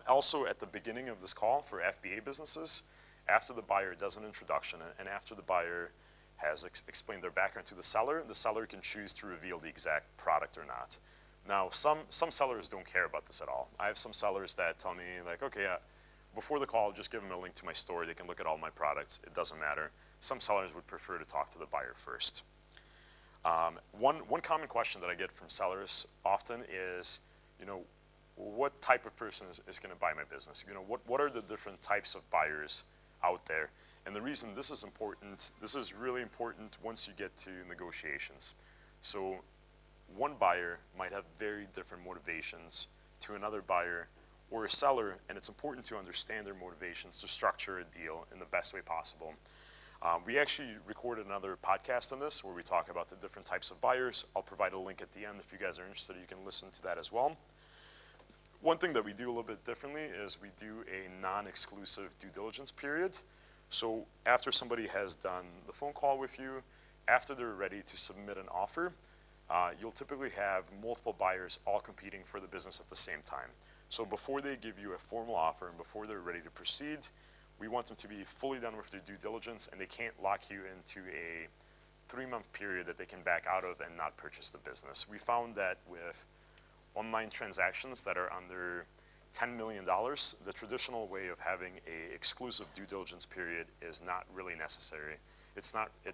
A: Also, at the beginning of this call for FBA businesses, after the buyer does an introduction and after the buyer has explained their background to the seller can choose to reveal the exact product or not. Now, some sellers don't care about this at all. I have some sellers that tell me, like, okay, before the call, just give them a link to my store. They can look at all my products. It doesn't matter. Some sellers would prefer to talk to the buyer first. One common question that I get from sellers often is, what type of person is going to buy my business? What are the different types of buyers out there? And the reason this is important, this is really important once you get to negotiations. So one buyer might have very different motivations to another buyer or a seller, and it's important to understand their motivations to structure a deal in the best way possible. We actually recorded another podcast on this where we talk about the different types of buyers. I'll provide a link at the end. If you guys are interested, you can listen to that as well. One thing that we do a little bit differently is we do a non-exclusive due diligence period. So after somebody has done the phone call with you, after they're ready to submit an offer, you'll typically have multiple buyers all competing for the business at the same time. So before they give you a formal offer and before they're ready to proceed, we want them to be fully done with their due diligence, and they can't lock you into a 3-month period that they can back out of and not purchase the business. We found that with online transactions that are under $10 million, the traditional way of having an exclusive due diligence period is not really necessary. It's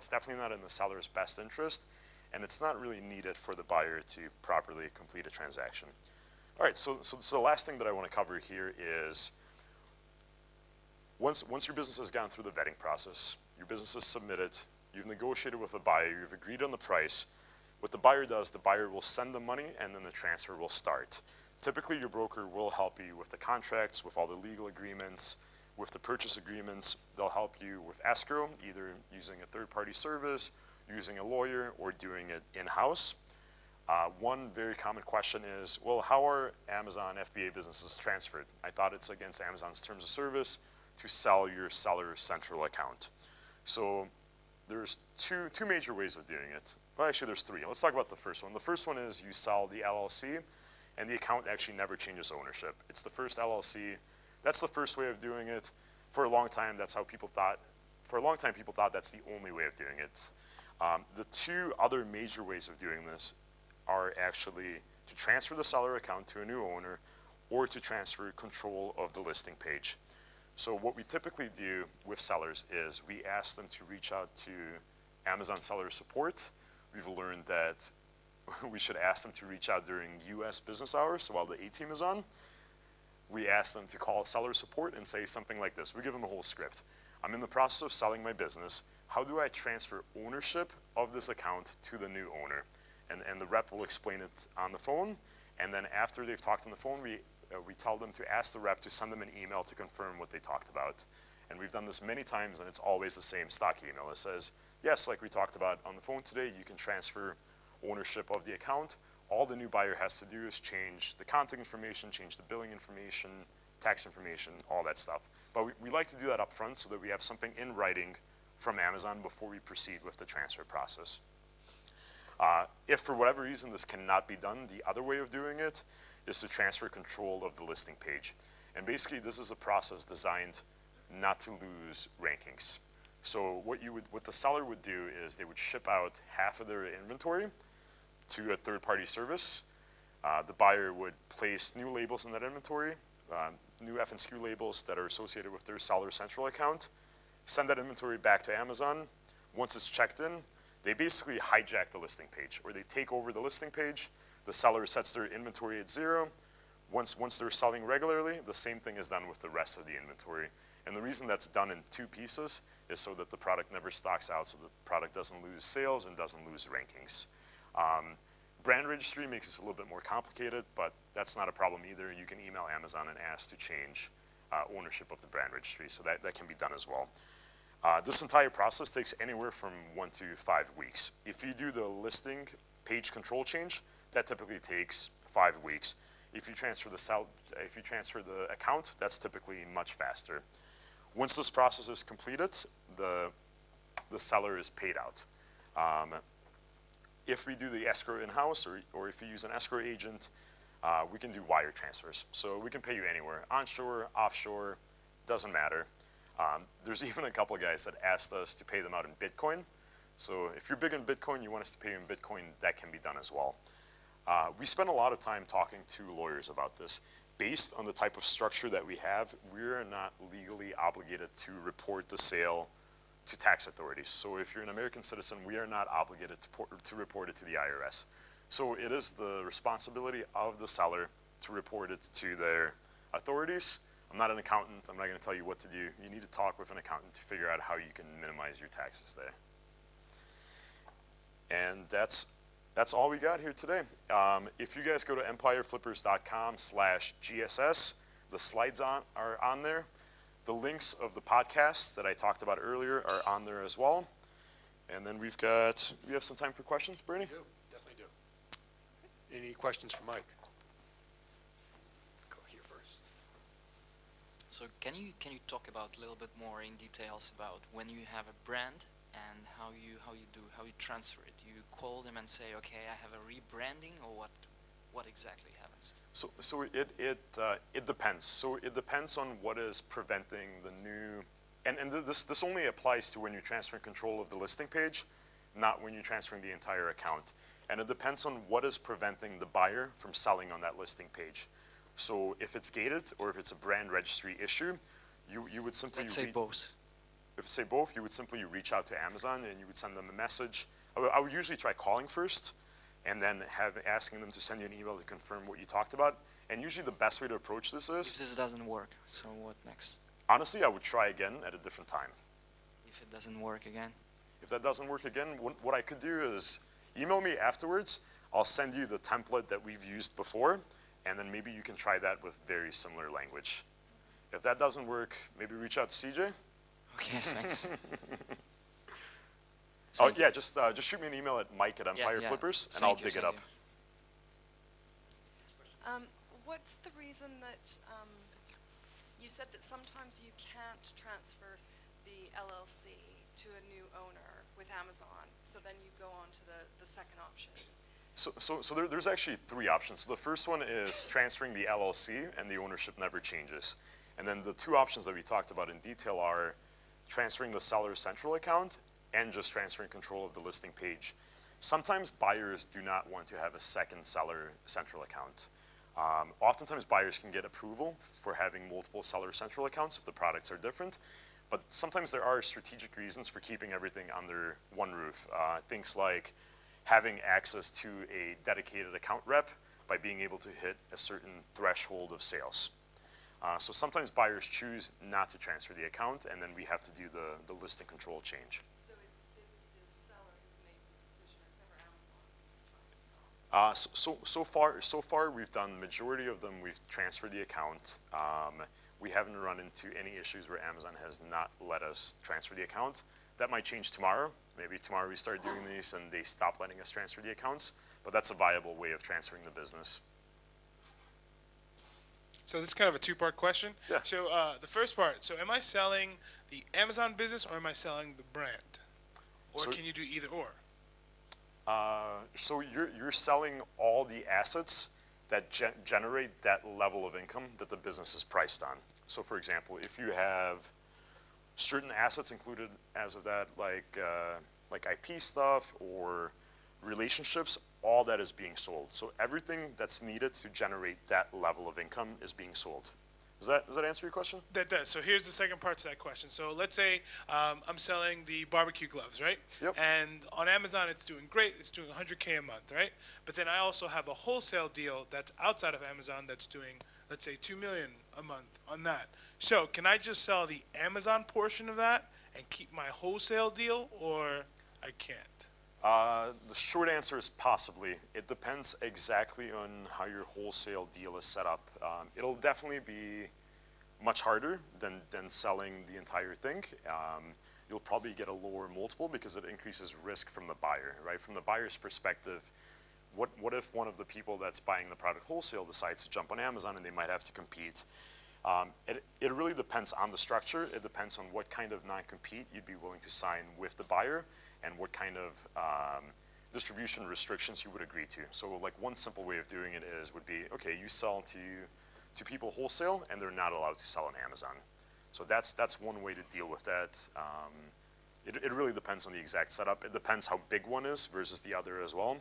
A: definitely not in the seller's best interest, and it's not really needed for the buyer to properly complete a transaction. All right, so the last thing that I want to cover here is once your business has gone through the vetting process, your business is submitted, you've negotiated with a buyer, you've agreed on the price. What the buyer does, the buyer will send the money and then the transfer will start. Typically, your broker will help you with the contracts, with all the legal agreements, with the purchase agreements. They'll help you with escrow, either using a third-party service, using a lawyer, or doing it in-house. One very common question is, well, how are Amazon FBA businesses transferred? I thought it's against Amazon's terms of service to sell your seller central account. So there's two major ways of doing it. Well, actually, there's 3. Let's talk about the first one. The first one is you sell the LLC, and the account actually never changes ownership. It's the first LLC. That's the first way of doing it. For a long time, that's how people thought. For a long time, people thought that's the only way of doing it. The 2 other major ways of doing this are actually to transfer the seller account to a new owner or to transfer control of the listing page. So what we typically do with sellers is we ask them to reach out to Amazon seller support. We've learned that we should ask them to reach out during US business hours, so while the A-team is on. we ask them to call seller support and say something like this. We give them a whole script. I'm in the process of selling my business. How do I transfer ownership of this account to the new owner? And the rep will explain it on the phone. And then after they've talked on the phone, we tell them to ask the rep to send them an email to confirm what they talked about. And we've done this many times, and it's always the same stock email. It says, yes, like we talked about on the phone today, you can transfer ownership of the account. All the new buyer has to do is change the contact information, change the billing information, tax information, all that stuff. But we like to do that up front so that we have something in writing from Amazon before we proceed with the transfer process. If for whatever reason this cannot be done, the other way of doing it is to transfer control of the listing page. And basically this is a process designed not to lose rankings. So what the seller would do is they would ship out half of their inventory to a third-party service. The buyer would place new labels in that inventory, new FNSKU labels that are associated with their Seller Central account, send that inventory back to Amazon. Once it's checked in, they basically hijack the listing page, or they take over the listing page. The seller sets their inventory at 0. Once they're selling regularly, the same thing is done with the rest of the inventory. And the reason that's done in 2 pieces is so that the product never stocks out, so the product doesn't lose sales and doesn't lose rankings. Brand registry makes this a little bit more complicated, but that's not a problem either. You can email Amazon and ask to change ownership of the brand registry, so that can be done as well. This entire process takes anywhere from 1 to 5 weeks. If you do the listing page control change, that typically takes 5 weeks. If you transfer the account, that's typically much faster. Once this process is completed, the seller is paid out. If we do the escrow in-house, or if you use an escrow agent, we can do wire transfers. So we can pay you anywhere, onshore, offshore, doesn't matter. There's even a couple of guys that asked us to pay them out in Bitcoin. So if you're big in Bitcoin, you want us to pay you in Bitcoin, that can be done as well. We spend a lot of time talking to lawyers about this. Based on the type of structure that we have, we're not legally obligated to report the sale to tax authorities. So if you're an American citizen, we are not obligated to report it to the IRS. So it is the responsibility of the seller to report it to their authorities. I'm not an accountant. I'm not going to tell you what to do. You need to talk with an accountant to figure out how you can minimize your taxes there. And that's all we got here today. If you guys go to empireflippers.com/GSS, the slides are on there. The links of the podcasts that I talked about earlier are on there as well. And then we have some time for questions, Bernie?
B: We do, definitely do. Any questions for Mike? Go here first.
C: So can you talk about a little bit more in details about when you have a brand and how you transfer it? You call them and say, okay, I have a rebranding, or what exactly happens?
A: So it depends. So it depends on what is preventing the new, and this only applies to when you're transferring control of the listing page, not when you're transferring the entire account. And it depends on what is preventing the buyer from selling on that listing page. So if it's gated or if it's a brand registry issue, you would simply
C: Let's say both.
A: If say both, you would simply reach out to Amazon and you would send them a message. I would usually try calling first, and then asking them to send you an email to confirm what you talked about. And usually the best way to approach this is,
C: If this doesn't work, so what next?
A: honestly, I would try again at a different time.
C: If it doesn't work again?
A: If that doesn't work again, what I could do is email me afterwards. I'll send you the template that we've used before, and then maybe you can try that with very similar language. If that doesn't work, maybe reach out to CJ.
C: Okay, thanks.
A: Oh yeah, just shoot me an email at mike@empireflippers, and I'll dig it up.
D: What's the reason that you said that sometimes you can't transfer the LLC to a new owner with Amazon, so then you go on to the second option?
A: So there's actually 3 options. So the first one is transferring the LLC and the ownership never changes. And then the 2 options that we talked about in detail are transferring the Seller Central account and just transferring control of the listing page. Sometimes buyers do not want to have a second Seller Central account. Oftentimes buyers can get approval for having multiple Seller Central accounts if the products are different, but sometimes there are strategic reasons for keeping everything under one roof. Things like having access to a dedicated account rep by being able to hit a certain threshold of sales. So sometimes buyers choose not to transfer the account, and then we have to do the listing control change.
D: So it's the seller who's making the decision, it's never Amazon who's trying to stop.
A: So far, we've done majority of them. We've transferred the account. We haven't run into any issues where Amazon has not let us transfer the account. That might change tomorrow. Maybe tomorrow we start doing these and they stop letting us transfer the accounts. But that's a viable way of transferring the business.
E: So this is kind of a two-part question.
A: Yeah.
E: So the first part, so am I selling the Amazon business or am I selling the brand? Or
A: So-
E: can you do either or?
A: So you're selling all the assets that generate that level of income that the business is priced on. So for example, if you have certain assets included as of that, like IP stuff or relationships, all that is being sold. So everything that's needed to generate that level of income is being sold. Does that answer your question?
E: That does. So here's the second part to that question. So let's say I'm selling the barbecue gloves, right?
A: Yep.
E: And on Amazon, it's doing great. It's doing 100K a month, right? But then I also have a wholesale deal that's outside of Amazon that's doing, let's say, 2 million a month on that. So can I just sell the Amazon portion of that and keep my wholesale deal, or I can't?
A: The short answer is possibly. It depends exactly on how your wholesale deal is set up. It'll definitely be much harder than selling the entire thing. You'll probably get a lower multiple because it increases risk from the buyer, right? From the buyer's perspective, what if one of the people that's buying the product wholesale decides to jump on Amazon and they might have to compete? It really depends on the structure. It depends on what kind of non-compete you'd be willing to sign with the buyer and what kind of distribution restrictions you would agree to. So like one simple way of doing it would be, okay, you sell to people wholesale and they're not allowed to sell on Amazon. So that's one way to deal with that. It really depends on the exact setup. It depends how big one is versus the other as well.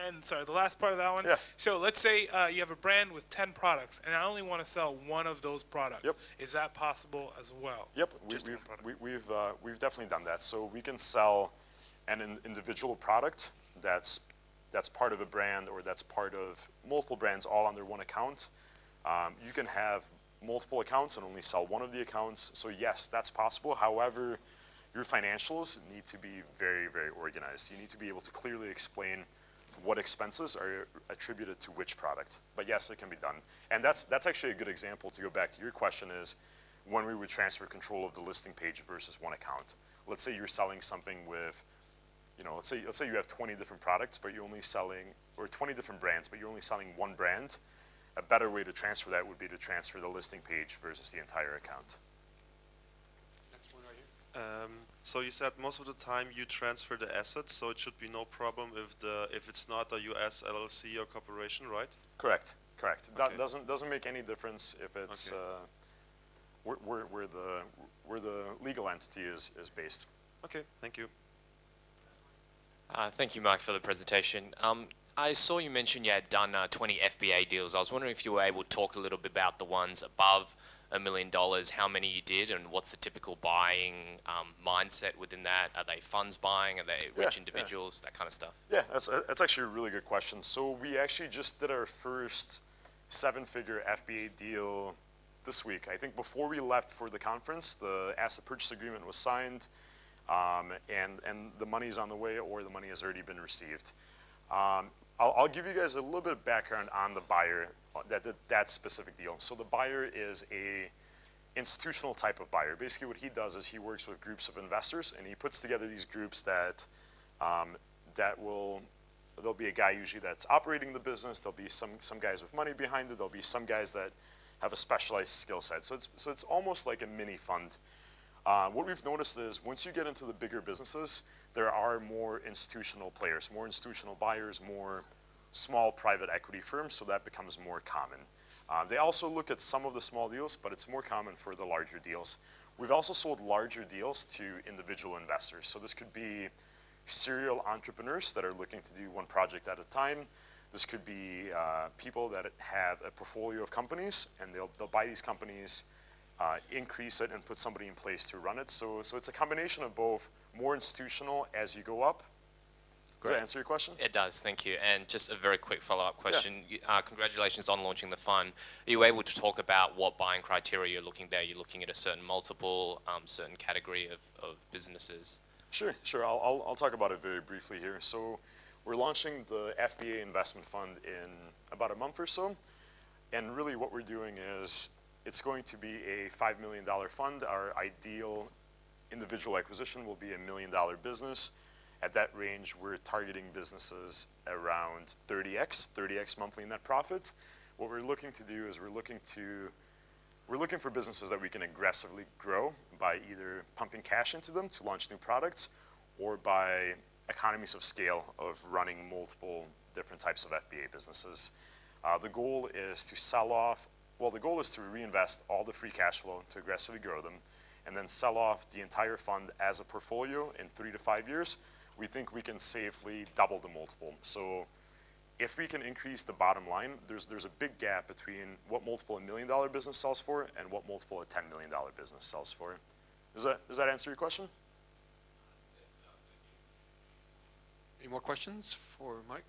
E: And sorry, the last part of that one.
A: Yeah.
E: So let's say you have a brand with 10 products, and I only want to sell one of those products.
A: Yep.
E: Is that possible as well?
A: Yep,
E: Just one product.
A: we've definitely done that. So we can sell an individual product that's part of a brand or that's part of multiple brands all under one account. You can have multiple accounts and only sell one of the accounts. So yes, that's possible. However, your financials need to be very, very organized. You need to be able to clearly explain what expenses are attributed to which product. But yes, it can be done. And that's actually a good example to go back to your question is when we would transfer control of the listing page versus one account. Let's say you're selling something with, let's say you have 20 different products, but you're only selling, or 20 different brands, but you're only selling one brand. A better way to transfer that would be to transfer the listing page versus the entire account.
B: Next one right here.
F: So you said most of the time you transfer the assets, so it should be no problem if it's not a U.S. LLC or corporation, right?
A: Correct. That
F: Okay.
A: doesn't make any difference if it's
F: Okay.
A: where the legal entity is based.
F: Okay, thank you.
G: Thank you, Mark, for the presentation. I saw you mention you had done 20 FBA deals. I was wondering if you were able to talk a little bit about the ones above $1 million, how many you did, and what's the typical buying mindset within that? Are they funds buying? Are they rich individuals? That kind of stuff.
A: Yeah, that's actually a really good question. So we actually just did our first 7-figure FBA deal this week. I think before we left for the conference, the asset purchase agreement was signed, and the money's on the way, or the money has already been received. I'll give you guys a little bit of background on the buyer, that specific deal. So the buyer is a institutional type of buyer. Basically what he does is he works with groups of investors and he puts together these groups that there'll be a guy usually that's operating the business, there'll be some guys with money behind it, there'll be some guys that have a specialized skill set. So it's almost like a mini fund. What we've noticed is once you get into the bigger businesses, there are more institutional players, more institutional buyers, more small private equity firms, so that becomes more common. They also look at some of the small deals, but it's more common for the larger deals. We've also sold larger deals to individual investors. So this could be serial entrepreneurs that are looking to do one project at a time. This could be people that have a portfolio of companies, and they'll buy these companies, increase it, and put somebody in place to run it. So it's a combination of both more institutional as you go up, Does that answer your question?
G: It does, thank you. And just a very quick follow-up question. Congratulations on launching the fund. Are you able to talk about what buying criteria you're looking there? You're looking at a certain multiple, certain category of businesses?
A: Sure, sure. I'll talk about it very briefly here. So we're launching the FBA investment fund in about a month or so. And really what we're doing is it's going to be a $5 million fund. Our ideal individual acquisition will be $1 million business. At that range, we're targeting businesses around 30x monthly net profit. What we're looking to do is we're looking for businesses that we can aggressively grow by either pumping cash into them to launch new products or by economies of scale of running multiple different types of FBA businesses. The goal is to reinvest all the free cash flow to aggressively grow them and then sell off the entire fund as a portfolio in 3 to 5 years. We think we can safely double the multiple. So if we can increase the bottom line, there's a big gap between what multiple a $1 million business sells for and what multiple a $10 million business sells for. Does that answer your question?
B: Any more questions for Mike?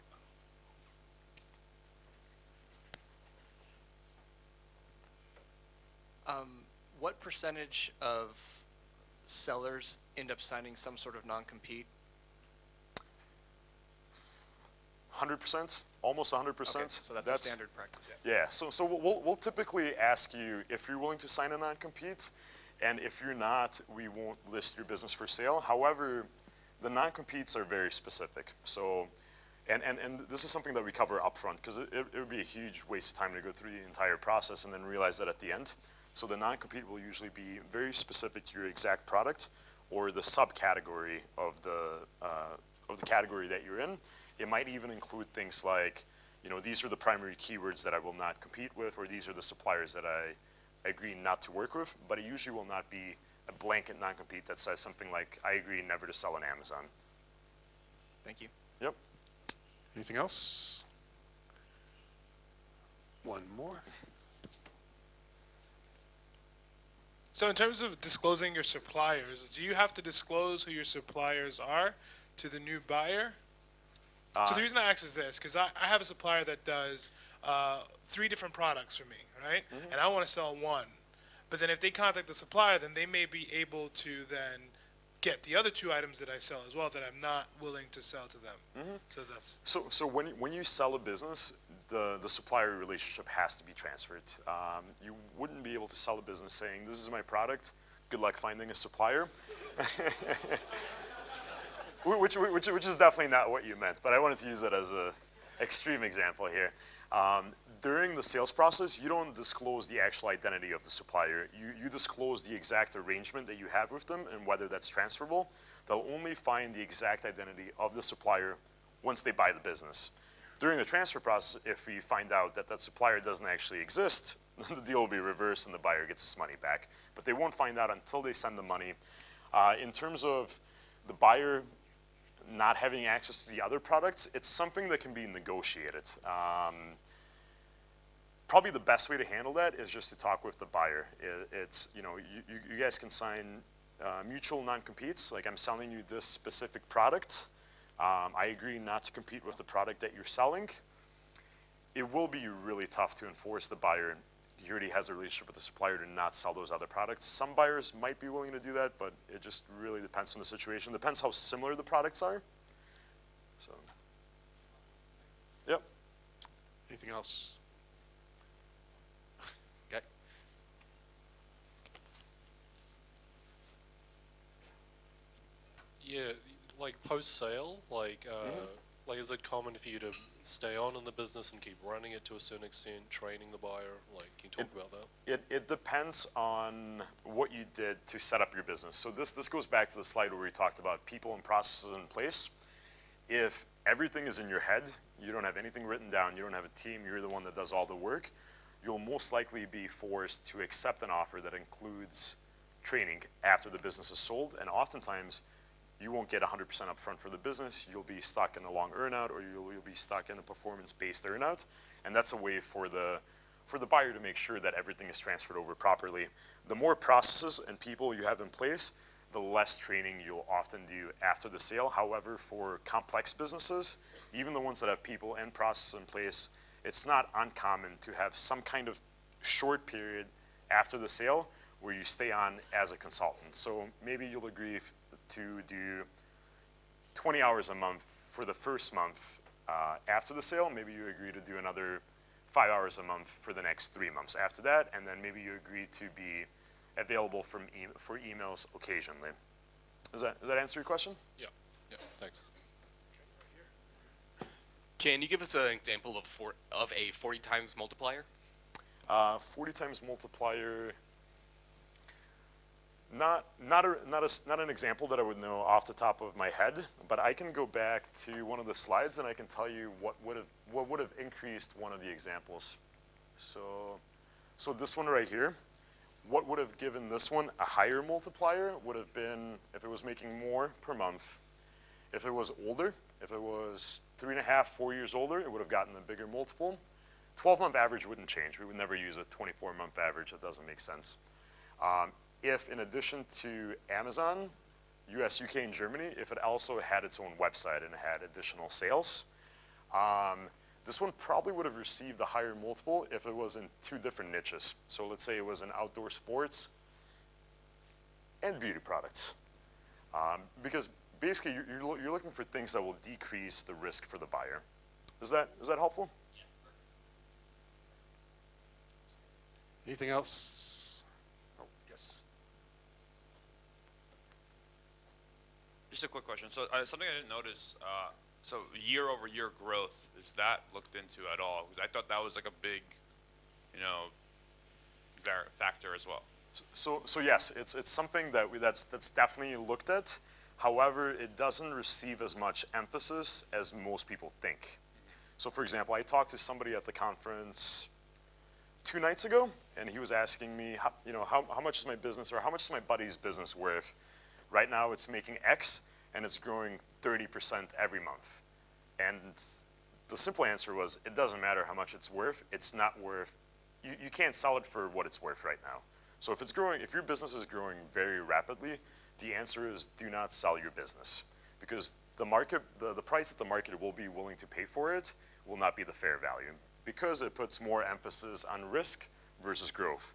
H: What percentage of sellers end up signing some sort of non-compete?
A: 100%, almost 100%.
H: Okay, so that's a standard practice.
A: Yeah, so we'll typically ask you if you're willing to sign a non-compete, and if you're not, we won't list your business for sale. However, the non-competes are very specific. So, and this is something that we cover upfront because it would be a huge waste of time to go through the entire process and then realize that at the end. So the non-compete will usually be very specific to your exact product or the subcategory of the category that you're in. It might even include things like, these are the primary keywords that I will not compete with, or these are the suppliers that I agree not to work with, but it usually will not be a blanket non-compete that says something like, I agree never to sell on Amazon.
H: Thank you.
A: Yep.
B: Anything else? One more.
E: So in terms of disclosing your suppliers, do you have to disclose who your suppliers are to the new buyer? So the reason I ask is this, because I have a supplier that does 3 different products for me, right? And I want to sell one. But then if they contact the supplier, then they may be able to then get the other 2 items that I sell as well that I'm not willing to sell to them. So that's...
A: So when you sell a business, the supplier relationship has to be transferred. You wouldn't be able to sell a business saying, this is my product, good luck finding a supplier. Which is definitely not what you meant, but I wanted to use that as an extreme example here. During the sales process, you don't disclose the actual identity of the supplier. You disclose the exact arrangement that you have with them and whether that's transferable. They'll only find the exact identity of the supplier once they buy the business. During the transfer process, if we find out that that supplier doesn't actually exist, the deal will be reversed and the buyer gets his money back. But they won't find out until they send the money. In terms of the buyer not having access to the other products, it's something that can be negotiated. Probably the best way to handle that is just to talk with the buyer. It's, you guys can sign mutual non-competes, like I'm selling you this specific product. I agree not to compete with the product that you're selling. It will be really tough to enforce the buyer. He already has a relationship with the supplier to not sell those other products. Some buyers might be willing to do that, but it just really depends on the situation. Depends how similar the products are. So, yep.
B: Anything else? Okay.
I: Yeah, like post-sale, like is it common for you to stay on in the business and keep running it to a certain extent, training the buyer? Like, can you talk about that?
A: It depends on what you did to set up your business. So this goes back to the slide where we talked about people and processes in place. If everything is in your head, you don't have anything written down, you don't have a team, you're the one that does all the work, you'll most likely be forced to accept an offer that includes training after the business is sold, and oftentimes you won't get 100% upfront for the business. You'll be stuck in a long earnout, or you'll be stuck in a performance-based earnout, and that's a way for the buyer to make sure that everything is transferred over properly. The more processes and people you have in place, the less training you'll often do after the sale. However, for complex businesses, even the ones that have people and process in place, it's not uncommon to have some kind of short period after the sale where you stay on as a consultant. So maybe you'll agree to do 20 hours a month for the first month after the sale. Maybe you agree to do another 5 hours a month for the next 3 months after that, and then maybe you agree to be available for emails occasionally. Does that answer your question?
I: Yeah, thanks.
J: Can you give us an example of a 40 times multiplier?
A: 40 times multiplier. Not an example that I would know off the top of my head, but I can go back to one of the slides and I can tell you what would have increased one of the examples. So this one right here, what would have given this one a higher multiplier would have been if it was making more per month. If it was older, if it was 3.5, 4 years older, it would have gotten a bigger multiple. 12-month average wouldn't change. We would never use a 24-month average. That doesn't make sense. If in addition to Amazon, US, UK, and Germany, if it also had its own website and it had additional sales, this one probably would have received a higher multiple if it was in 2 different niches. So let's say it was in outdoor sports and beauty products. Because basically you're looking for things that will decrease the risk for the buyer. Is that helpful?
B: Anything else? Oh, yes.
K: Just a quick question. So something I didn't notice, so year-over-year growth, is that looked into at all? Because I thought that was like a big, factor as well.
A: So yes, it's something that's definitely looked at. However, it doesn't receive as much emphasis as most people think. So for example, I talked to somebody at the conference 2 nights ago, and he was asking me, how much is my business, or how much is my buddy's business worth? Right now it's making X, and it's growing 30% every month. And the simple answer was, it doesn't matter how much it's worth. It's not worth, you can't sell it for what it's worth right now. So if your business is growing very rapidly, the answer is do not sell your business, because the market, the price that the market will be willing to pay for it will not be the fair value, because it puts more emphasis on risk versus growth.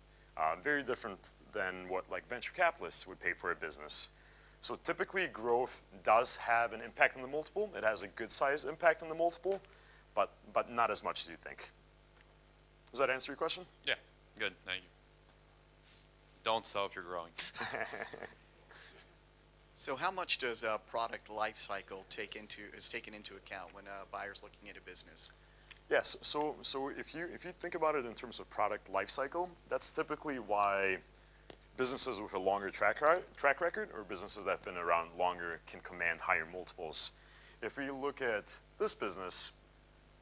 A: Very different than what like venture capitalists would pay for a business. So typically growth does have an impact on the multiple. It has a good size impact on the multiple, but not as much as you think. Does that answer your question?
K: Yeah, good, thank you. Don't sell if you're growing.
L: So how much does a product life cycle is taken into account when a buyer's looking at a business?
A: Yes, so if you think about it in terms of product life cycle, that's typically why businesses with a longer track record, or businesses that have been around longer, can command higher multiples. If we look at this business,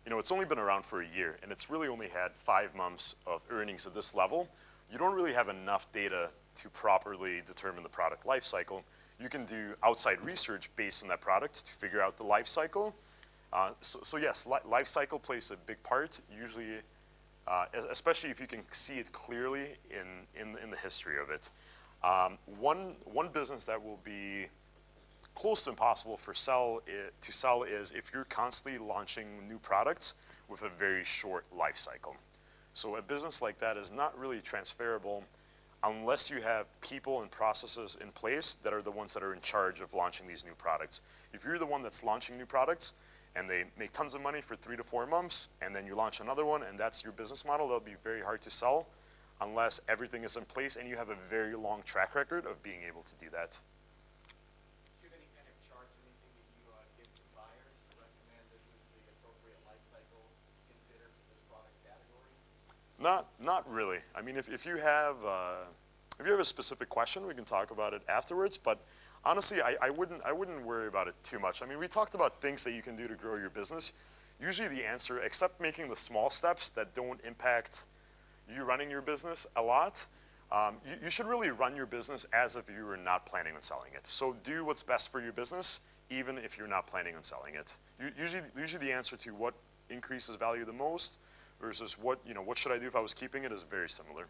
A: it's only been around for a year, and it's really only had 5 months of earnings at this level. You don't really have enough data to properly determine the product life cycle. You can do outside research based on that product to figure out the life cycle. So yes, life cycle plays a big part, usually, especially if you can see it clearly in the history of it. One business that will be close to impossible to sell is if you're constantly launching new products with a very short life cycle. So a business like that is not really transferable unless you have people and processes in place that are the ones that are in charge of launching these new products. If you're the one that's launching new products and they make tons of money for 3 to 4 months, and then you launch another one and that's your business model, that'll be very hard to sell unless everything is in place and you have a very long track record of being able to do that.
L: Do you have any kind of charts or anything that you give to buyers to recommend this is the appropriate life cycle to consider for this product category?
A: Not really. I mean, if you have a specific question, we can talk about it afterwards. But honestly, I wouldn't worry about it too much. I mean, we talked about things that you can do to grow your business. Usually, the answer, except making the small steps that don't impact you running your business a lot, you should really run your business as if you were not planning on selling it. So do what's best for your business, even if you're not planning on selling it. Usually, the answer to what increases value the most versus what should I do if I was keeping it is very similar.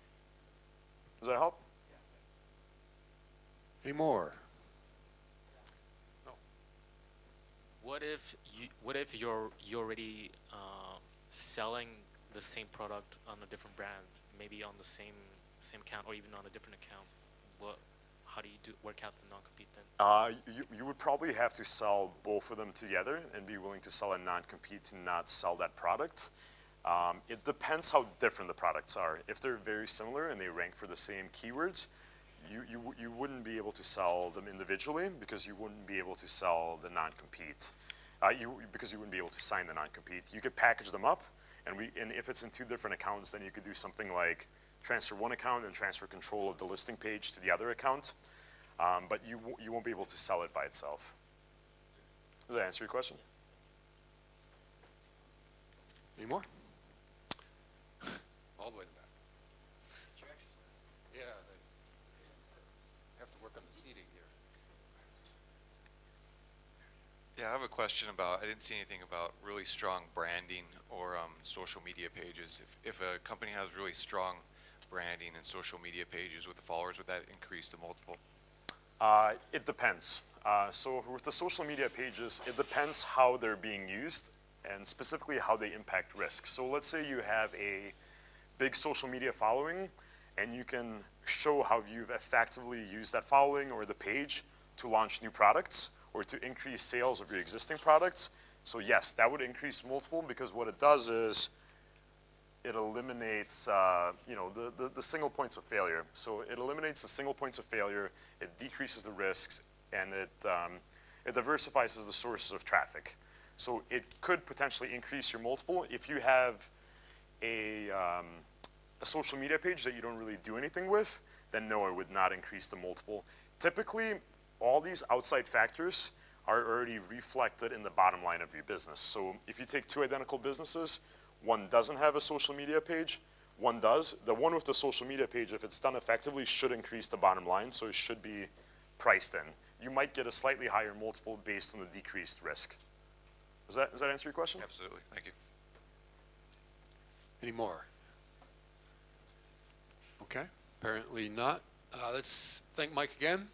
A: Does that help?
B: Any more?
M: what if you're already selling the same product on a different brand, maybe on the same account or even on a different account? How do you work out the non-compete then?
A: You would probably have to sell both of them together and be willing to sell a non-compete to not sell that product. It depends how different the products are. If they're very similar and they rank for the same keywords, you wouldn't be able to sell them individually because you wouldn't be able to sell the non-compete. Because you wouldn't be able to sign the non-compete. You could package them up, and if it's in two different accounts, then you could do something like transfer one account and transfer control of the listing page to the other account. But you won't be able to sell it by itself. Does that answer your question?
B: Any more? All the way to the back. Yeah, they have to work on the seating here.
N: Yeah, I have a question about, I didn't see anything about really strong branding or social media pages. If a company has really strong branding and social media pages with the followers, would that increase the multiple?
A: It depends. So with the social media pages, it depends how they're being used and specifically how they impact risk. So let's say you have a big social media following and you can show how you've effectively used that following or the page to launch new products or to increase sales of your existing products. So yes, that would increase multiple because what it does is it eliminates the single points of failure. So it eliminates the single points of failure, it decreases the risks, and it diversifies the sources of traffic. So it could potentially increase your multiple. If you have a social media page that you don't really do anything with, then no, it would not increase the multiple. Typically, all these outside factors are already reflected in the bottom line of your business. So if you take two identical businesses, one doesn't have a social media page, one does. The one with the social media page, if it's done effectively, should increase the bottom line, so it should be priced in. You might get a slightly higher multiple based on the decreased risk. Does that answer your question?
N: Absolutely, thank you.
B: Any more? Okay, apparently not. Let's thank Mike again.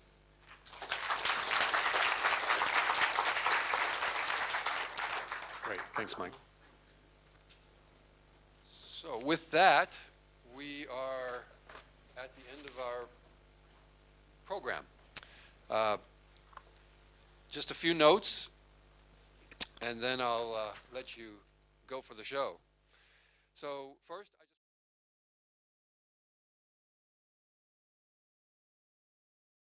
B: Great, thanks, Mike. So with that, we are at the end of our program. Just a few notes, and then I'll let you go for the show. So first,